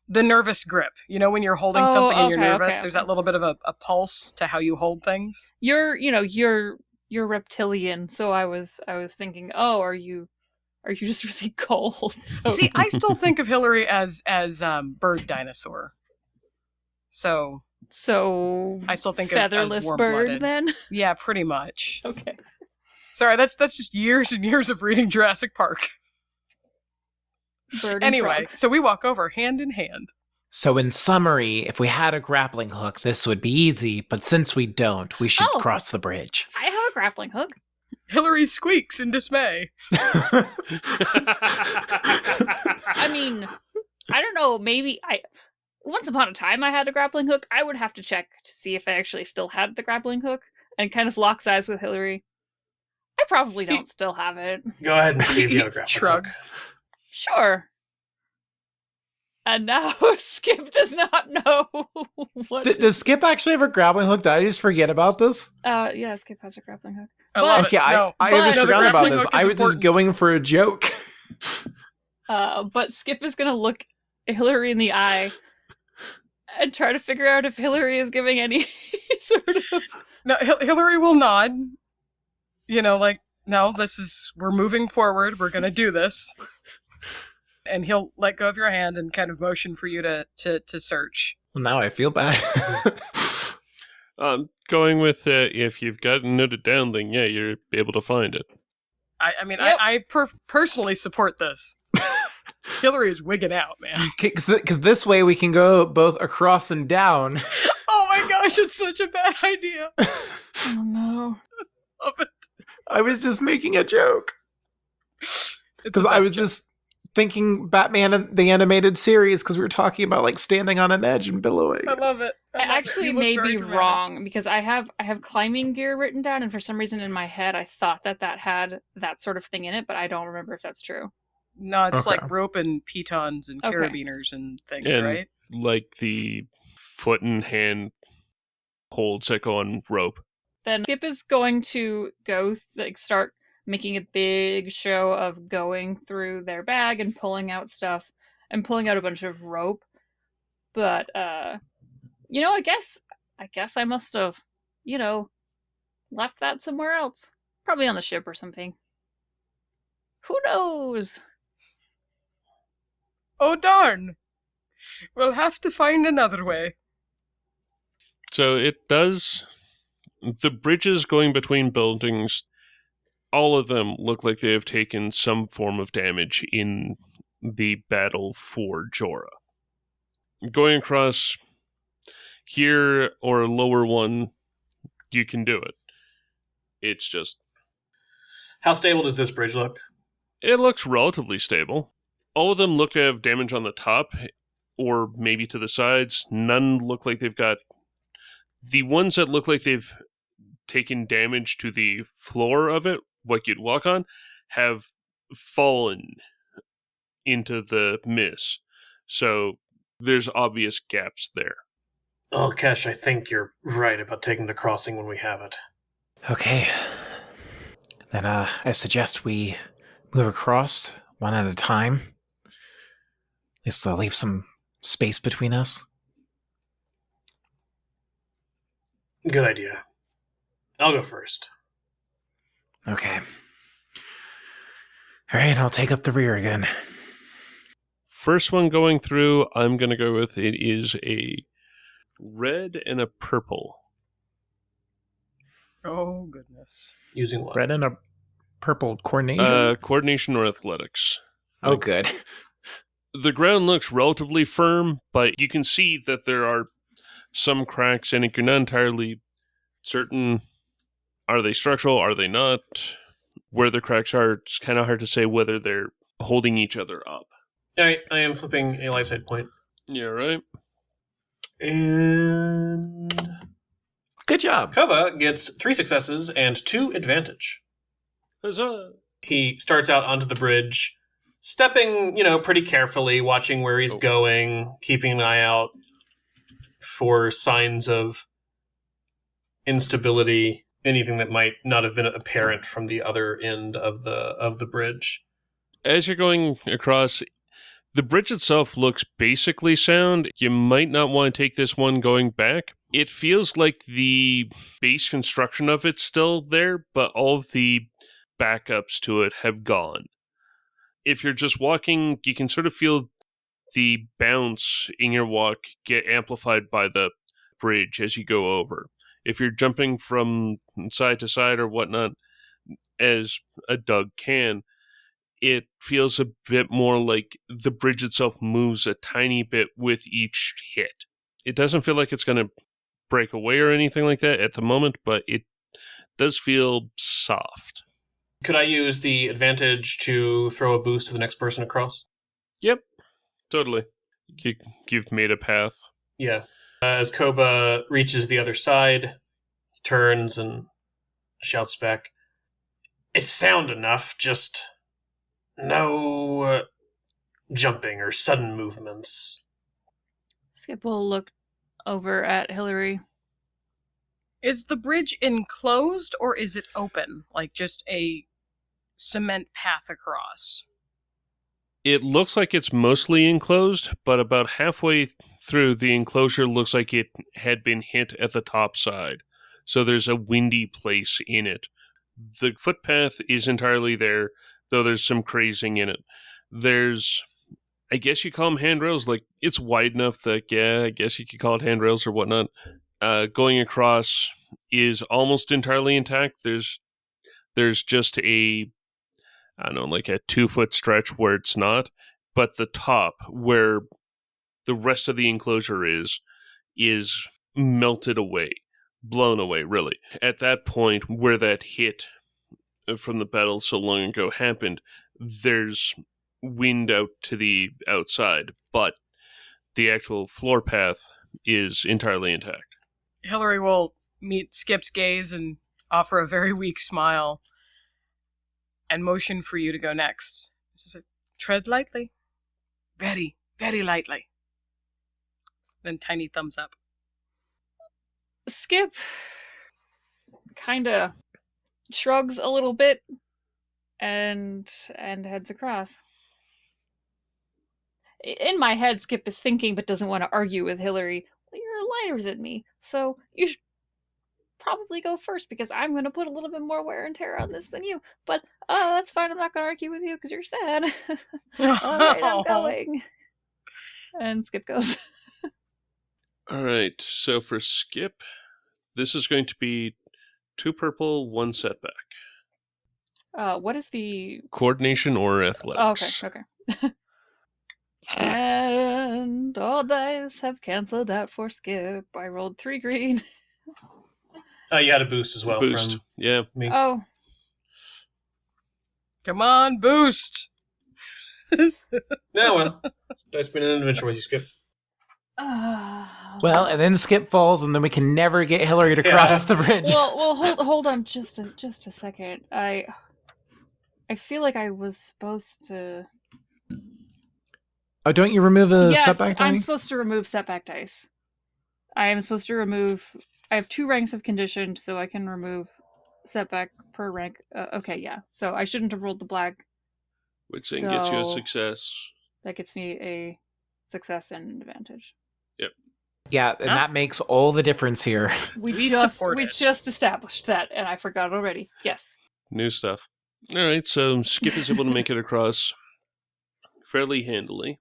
S7: the nervous grip. You know when you're holding something and you're nervous, there's that little bit of a pulse to how you hold things.
S8: You're reptilian, so I was thinking, oh, are you just really cold? So...
S7: See, I still think of Hillary as bird dinosaur. So I still think
S8: featherless
S7: of as
S8: bird then?
S7: Yeah, pretty much.
S8: Okay.
S7: Sorry, that's just years and years of reading Jurassic Park.
S8: Bird and
S7: anyway,
S8: frog.
S7: so we walk over hand in hand.
S6: So in summary, if we had a grappling hook, this would be easy, but since we don't, we should cross the bridge.
S8: I have a grappling hook.
S7: Hillary squeaks in dismay.
S8: I mean, I don't know, maybe once upon a time I had a grappling hook. I would have to check to see if I actually still had the grappling hook, and kind of locks eyes with Hillary. I probably don't still have it.
S5: Go ahead and see if you have a grappling
S7: Shrugs.
S5: hook.
S8: Sure. And now Skip does not know what
S6: Does Skip actually have a grappling hook? Did I just forget about this?
S8: Yeah, Skip has a grappling hook.
S7: I love
S6: Okay,
S7: it. No.
S6: I just
S7: the
S6: forgot about
S7: grappling
S6: this.
S7: hook is
S6: I was just
S7: important.
S6: going for a joke.
S8: But Skip is gonna look Hillary in the eye and try to figure out if Hillary is giving any sort of...
S7: No, Hillary will nod. You know, like, no, we're moving forward. We're going to do this. And he'll let go of your hand and kind of motion for you to search.
S6: Well, now I feel bad.
S4: Going with if you've got it noted down, then yeah, you're able to find it.
S7: I mean,
S8: Yep.
S7: I personally support this. Hillary is wigging out, man.
S6: Because this way we can go both across and down.
S7: Oh my gosh, it's such a bad idea.
S8: Oh no.
S7: Love it.
S6: I was just making a joke. Because I was just thinking Batman the animated series, because we were talking about like standing on an edge and billowing.
S7: I love it.
S8: I actually may be wrong, because I have climbing gear written down, and for some reason in my head I thought that had that sort of thing in it, but I don't remember if that's true.
S7: No, it's
S6: Okay.
S7: like rope and pitons and
S8: Okay.
S7: carabiners and things,
S4: And
S7: right?
S4: like the foot and hand holds that go on rope.
S8: Then Skip is going to start making a big show of going through their bag and pulling out stuff and pulling out a bunch of rope. But I guess I must have, left that somewhere else. Probably on the ship or something. Who knows?
S7: Oh darn. We'll have to find another way.
S4: So it does. The bridges going between buildings, all of them look like they have taken some form of damage in the battle for Jorah. Going across here or a lower one, you can do it. It's just...
S5: How stable does this bridge look?
S4: It looks relatively stable. All of them look to have damage on the top, or maybe to the sides. None look like they've got... The ones that look like they've taken damage to the floor of it, what you'd walk on, have fallen into the miss. So there's obvious gaps there.
S5: Oh, Kesh, I think you're right about taking the crossing when we have it.
S6: Okay. Then I suggest we move across one at a time. Just to leave some space between us.
S5: Good idea. I'll go first.
S6: Okay. Alright, I'll take up the rear again.
S4: First one going through, I'm going to go with it is a red and a purple.
S7: Oh goodness.
S5: Using what?
S6: Red and a purple coordination?
S4: Coordination or athletics.
S6: Oh, good.
S4: The ground looks relatively firm, but you can see that there are some cracks in it. You're not entirely certain. Are they structural? Are they not? Where the cracks are, it's kind of hard to say whether they're holding each other up.
S5: Alright, I am flipping a light side point.
S4: Yeah, right?
S5: And
S6: Good job.
S5: Koba gets 3 successes and 2 advantage.
S4: Huzzah!
S5: He starts out onto the bridge, stepping, pretty carefully, watching where he's going, keeping an eye out for signs of instability, anything that might not have been apparent from the other end of the bridge.
S4: As you're going across, the bridge itself looks basically sound. You might not want to take this one going back. It feels like the base construction of it's still there, but all of the backups to it have gone. If you're just walking, you can sort of feel the bounce in your walk get amplified by the bridge as you go over. If you're jumping from side to side or whatnot, as a Doug can, it feels a bit more like the bridge itself moves a tiny bit with each hit. It doesn't feel like it's going to break away or anything like that at the moment, but it does feel soft.
S5: Could I use the advantage to throw a boost to the next person across?
S4: Yep, totally. You've made a path.
S5: Yeah. As Koba reaches the other side, turns and shouts back, "It's sound enough, just no jumping or sudden movements."
S8: Skip will look over at Hillary.
S7: Is the bridge enclosed or is it open? Like just a cement path across?
S4: It looks like it's mostly enclosed, but about halfway through the enclosure looks like it had been hit at the top side. So there's a windy place in it. The footpath is entirely there, though there's some crazing in it. There's, I guess you call them handrails, like it's wide enough that, yeah, I guess you could call it handrails or whatnot. Going across is almost entirely intact. There's just a, I don't know, like a 2-foot stretch where it's not, but the top where the rest of the enclosure is melted away, blown away, really. At that point where that hit from the battle so long ago happened, there's wind out to the outside, but the actual floor path is entirely intact.
S7: Hillary will meet Skip's gaze and offer a very weak smile and motion for you to go next. She said, "Tread lightly. Very, very lightly." Then tiny thumbs up.
S8: Skip kind of shrugs a little bit and heads across. In my head, Skip is thinking but doesn't want to argue with Hillary. Well, you're lighter than me, so you should probably go first because I'm going to put a little bit more wear and tear on this than you. But, that's fine. I'm not going to argue with you because you're sad. All right, I'm going. And Skip goes.
S4: All right, so for Skip, this is going to be 2 purple, 1 setback.
S8: What is the...
S4: Coordination or athletics.
S8: Oh, okay. And all dice have canceled out for Skip. I rolled 3 green.
S5: You had a boost as well from me.
S8: Oh.
S7: Come on, boost!
S5: Well. Dice been an adventure with you, Skip.
S6: Well, and then Skip falls, and then we can never get Hillary to cross the bridge.
S8: Well, hold on just a second. I feel like I was supposed to...
S6: Oh, don't you remove a setback dice?
S8: I'm supposed to remove setback dice. I am supposed to remove... I have 2 ranks of conditioned, so I can remove setback per rank. Okay, yeah. So I shouldn't have rolled the black.
S4: Which then gets you a success.
S8: That gets me a success and an advantage.
S4: Yep.
S6: Yeah, and that makes all the difference here.
S8: We just established that, and I forgot already. Yes.
S4: New stuff. All right, so Skip is able to make it across fairly handily.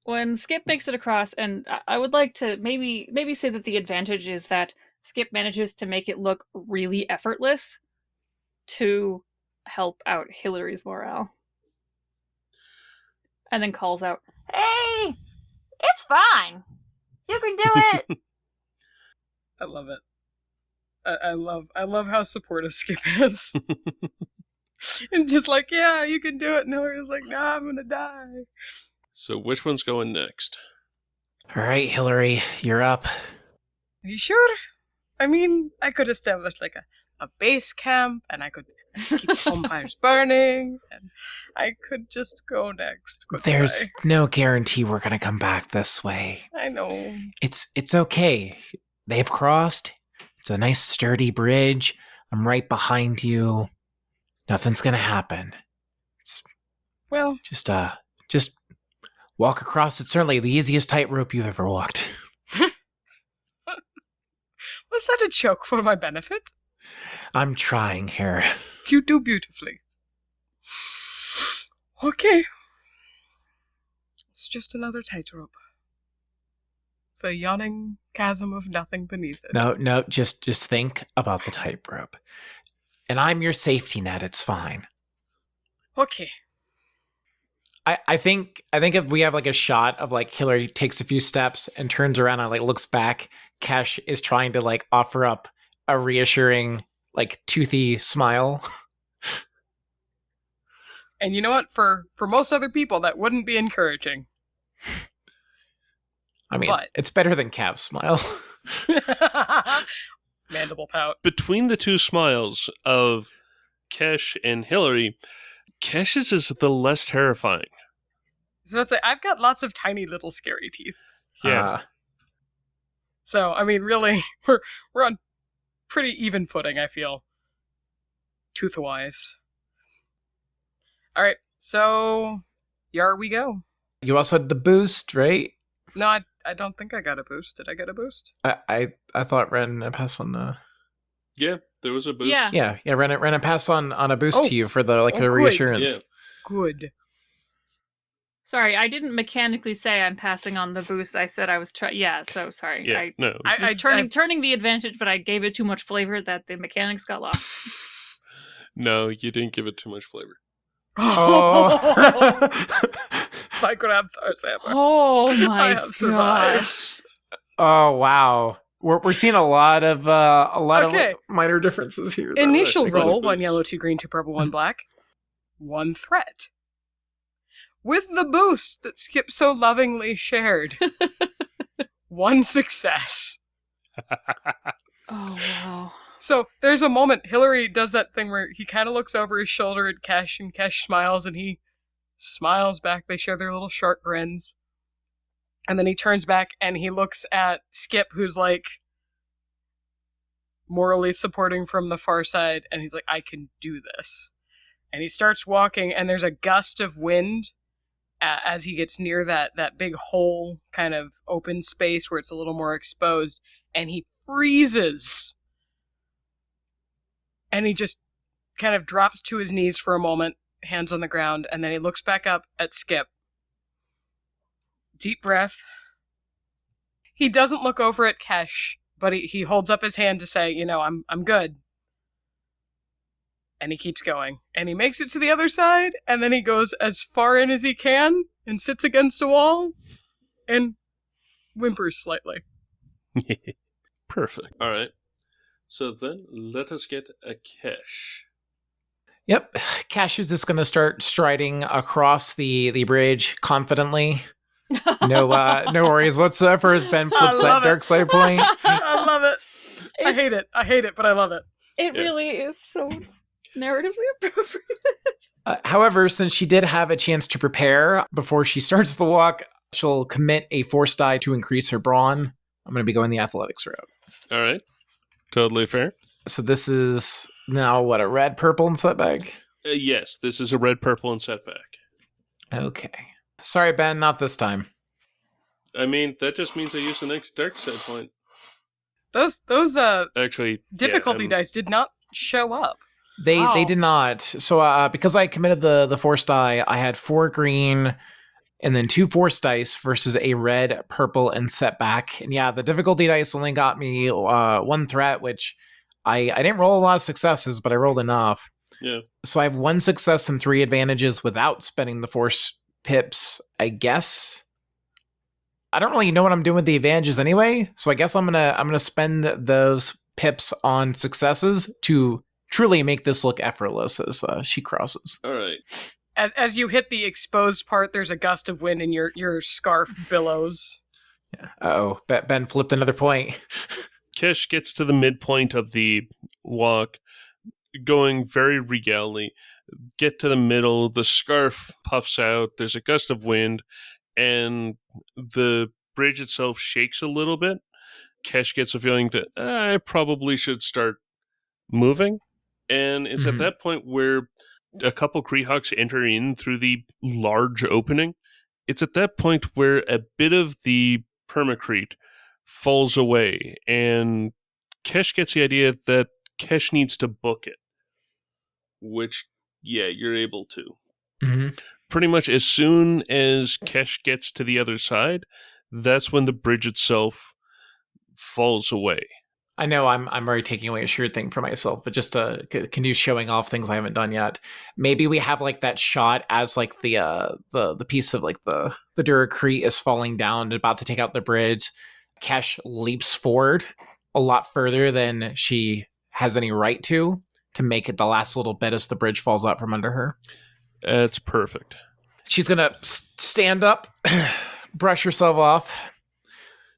S8: When Skip makes it across, and I would like to maybe say that the advantage is that Skip manages to make it look really effortless to help out Hillary's morale. And then calls out, "Hey, it's fine. You can do it."
S7: I love it. I love how supportive Skip is. And just like, yeah, you can do it. And Hillary's like, nah, I'm gonna die.
S4: So which one's going next?
S6: All right, Hillary, you're up.
S7: Are you sure? I mean, I could establish like a base camp, and I could keep the bonfires burning, and I could just go next. Goodbye.
S6: There's no guarantee we're gonna come back this way.
S7: I know.
S6: It's okay. They've crossed. It's a nice sturdy bridge. I'm right behind you. Nothing's gonna happen.
S7: Well,
S6: Just walk across. It's certainly the easiest tightrope you've ever walked.
S7: was that a joke for my benefit?
S6: I'm trying here.
S7: You do beautifully. Okay. It's just another tightrope. The yawning chasm of nothing beneath it.
S6: No, just think about the tightrope. And I'm your safety net, it's fine.
S7: Okay.
S6: I think if we have like a shot of like Hillary takes a few steps and turns around and like looks back, Cash is trying to like offer up a reassuring, like toothy smile.
S7: And you know what? For most other people, that wouldn't be encouraging.
S6: I mean,
S7: But-
S6: it's better than Cav's smile.
S7: Mandible pout.
S4: Between the two smiles of Kesh and Hillary, Kesh's is the less terrifying.
S7: So I'd say I've got lots of tiny little scary teeth.
S4: Yeah.
S7: So I mean, really, we're on pretty even footing, I feel, tooth-wise. All right, so here we go.
S6: You also had the boost, right?
S7: No, I don't think I got a boost. Did I get a boost?
S6: I thought Ren passed on the
S4: Yeah, there was a boost.
S8: Yeah.
S6: Ren passed on a boost
S7: Oh.
S6: to you for the
S7: Oh,
S6: the
S7: good.
S6: reassurance.
S4: Yeah.
S7: Good.
S8: Sorry, I didn't mechanically say I'm passing on the boost. I said I was trying. Yeah, so sorry.
S4: Yeah,
S8: I
S4: no.
S8: was turning the advantage, but I gave it too much flavor that the mechanics got lost.
S4: No, you didn't give it too much flavor.
S6: Oh.
S7: I grabbed Thor's hammer.
S8: Oh
S7: I
S8: my
S7: have survived.
S8: gosh.
S6: Oh wow, we're seeing a lot of
S7: Okay.
S6: like, minor differences here. though.
S7: Initial
S4: Like
S7: roll:
S4: boost.
S7: 1 yellow, 2 green, 2 purple, 1 black. 1 threat. With the boost that Skip so lovingly shared. 1 success.
S8: Oh wow.
S7: So there's a moment Hillary does that thing where he kind of looks over his shoulder at Kesh, and Kesh smiles, and he smiles back. They share their little shark grins. And then he turns back and he looks at Skip, who's like morally supporting from the far side, and he's like, I can do this. And he starts walking, and there's a gust of wind as he gets near that big hole kind of open space where it's a little more exposed, and he freezes. And he just kind of drops to his knees for a moment, hands on the ground, and then he looks back up at Skip. Deep breath. He doesn't look over at Kesh, but he holds up his hand to say, I'm good. And he keeps going. And he makes it to the other side, and then he goes as far in as he can and sits against a wall and whimpers slightly.
S4: Perfect. All right. So then let us get a Kesh.
S6: Yep, Cash is just going to start striding across the bridge confidently. No worries whatsoever as Ben flips
S7: I
S6: that
S7: love it.
S6: dark side point.
S7: I love it. I
S8: It's-
S7: hate it, but I love it.
S8: It
S4: Yeah.
S8: really is so narratively appropriate.
S6: However, since she did have a chance to prepare before she starts the walk, she'll commit a force die to increase her brawn. I'm going to be going the athletics route.
S4: All right. Totally fair.
S6: So this is now what, a red, purple, and setback?
S4: Yes, this is a red, purple, and setback.
S6: Okay. Sorry, Ben, not this time.
S4: I mean, that just means I use the next dark side point.
S7: Those
S4: Actually,
S7: difficulty dice did not show up.
S6: They
S7: Wow.
S6: did not. So because I committed the force die, I had 4 green and then 2 force dice versus a red, purple, and setback. And yeah, the difficulty dice only got me 1 threat, which I didn't roll a lot of successes, but I rolled enough.
S4: Yeah.
S6: So I have 1 success and 3 advantages without spending the force pips, I guess. I don't really know what I'm doing with the advantages anyway, so I guess I'm gonna spend those pips on successes to truly make this look effortless as she crosses.
S4: All right.
S7: As you hit the exposed part, there's a gust of wind and your scarf billows.
S6: Yeah. Ben flipped another point.
S4: Kesh gets to the midpoint of the walk, going very regally. Get to the middle, the scarf puffs out, there's a gust of wind, and the bridge itself shakes a little bit. Kesh gets a feeling that I probably should start moving. And it's at that point where a couple Kreehawks enter in through the large opening. It's at that point where a bit of the permacrete falls away, and Kesh gets the idea that Kesh needs to book it. Which, yeah, you're able to. Pretty much as soon as Kesh gets to the other side, that's when the bridge itself falls away.
S6: I know I'm already taking away a sure thing for myself, but just to continue showing off things I haven't done yet. Maybe we have like that shot as like the piece of like the Duracrete is falling down and about to take out the bridge. Kesh leaps forward a lot further than she has any right to make it the last little bit as the bridge falls out from under her.
S4: It's perfect.
S6: She's gonna stand up, brush herself off.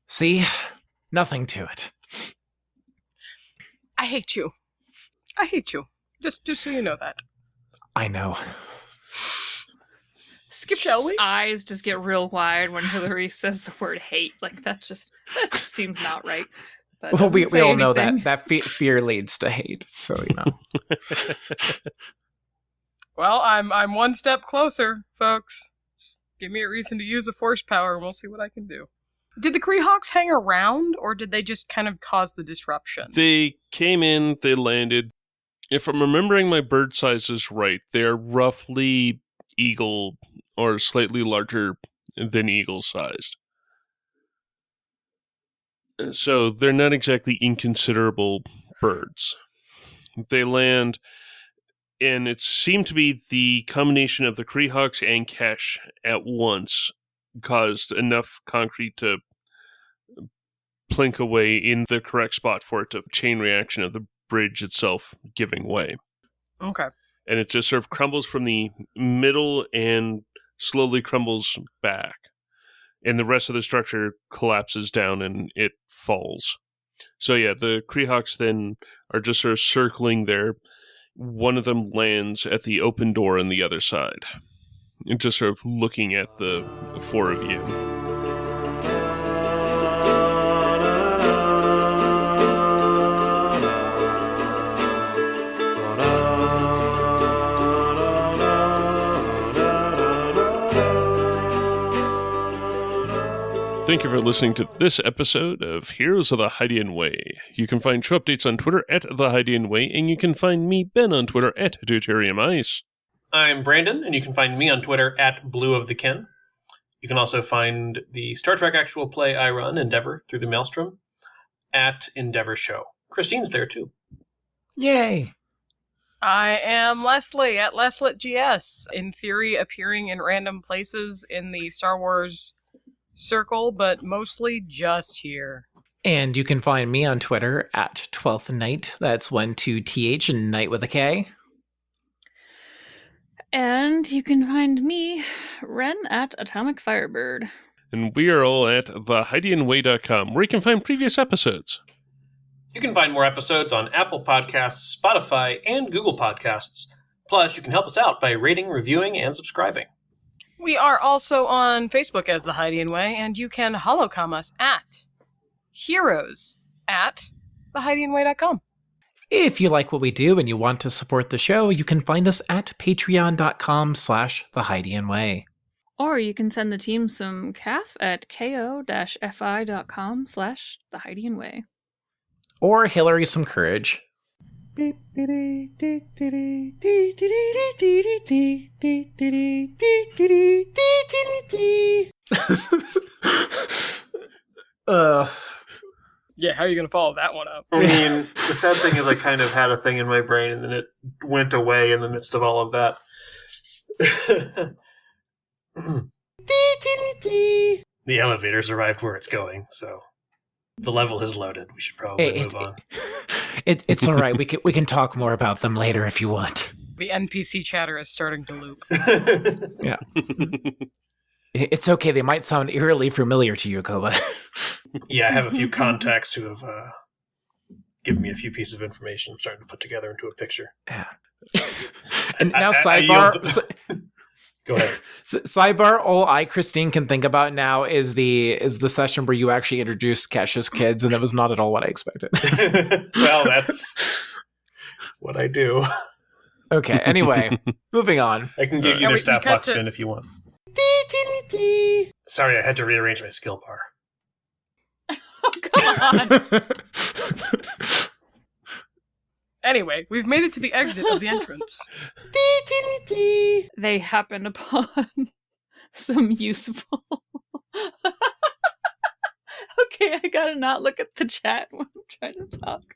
S6: See? Nothing to it.
S7: I hate you. I hate you. Just so you know that.
S6: I know.
S8: Skip's eyes just get real wide when Hillary says the word hate. Like that just seems not right.
S6: Well, we all know that fear leads to hate. So you know.
S7: Well, I'm one step closer, folks. Just give me a reason to use a force power, and we'll see what I can do. Did the Kreehawks hang around, or did they just kind of cause the disruption?
S4: They came in, they landed. If I'm remembering my bird sizes right, they're roughly eagle or slightly larger than eagle sized. So they're not exactly inconsiderable birds. They land, and it seemed to be the combination of the Kreehawks and Kesh at once caused enough concrete to plink away in the correct spot for it to chain reaction of the bridge itself giving way.
S7: Okay.
S4: And it just sort of crumbles from the middle and slowly crumbles back. And the rest of the structure collapses down and it falls. So yeah, the Kreehawks then are just sort of circling there. One of them lands at the open door on the other side. And just sort of looking at the four of you. Thank you for listening to this episode of Heroes of the Hydian Way. You can find show updates on Twitter at The Hydian Way, and you can find me, Ben, on Twitter at Deuterium Ice.
S5: I'm Brandon, and you can find me on Twitter at Blue of the Kin. You can also find the Star Trek actual play I run, Endeavor, through the Maelstrom, at Endeavor Show. Christine's there, too.
S6: Yay!
S7: I am Leslie at LesletGS, in theory appearing in random places in the Star Wars circle, but mostly just here.
S6: And you can find me on Twitter at 12th Night. That's 12th and Night with a K.
S8: And you can find me, Ren, at Atomic Firebird.
S4: And we are all at thehydianway.com, where you can find previous episodes.
S5: You can find more episodes on Apple Podcasts, Spotify, and Google Podcasts. Plus, you can help us out by rating, reviewing, and subscribing.
S7: We are also on Facebook as The Hydian Way, and you can holocom us at heroes@thehydianway.com.
S6: If you like what we do and you want to support the show, you can find us at patreon.com/thehydianway.
S8: Or you can send the team some CAF at ko-fi.com/thehydianway.
S6: Or Hillary some courage.
S7: Yeah, how are you going to follow that one up?
S5: I mean, the sad thing is I kind of had a thing in my brain and then it went away in the midst of all of that. The elevator's arrived where it's going, so the level has loaded. We should probably move on.
S6: It's all right. We can talk more about them later if you want.
S7: The NPC chatter is starting to loop.
S6: Yeah. It's okay. They might sound eerily familiar to you, Koba.
S5: Yeah, I have a few contacts who have giving me a few pieces of information I'm starting to put together into a picture.
S6: Yeah. And now
S5: I
S6: sidebar.
S5: Go ahead.
S6: Sidebar, all Christine can think about now is the session where you actually introduced Kesh's kids, and that was not at all what I expected.
S5: Well, that's what I do.
S6: Okay, anyway, moving on.
S5: I can give you their stat block spin if you want. Sorry, I had to rearrange my skill bar.
S8: Oh, come on.
S7: Anyway, we've made it to the exit of the entrance.
S8: They happen upon some useful. Okay, I gotta not look at the chat when I'm trying to talk.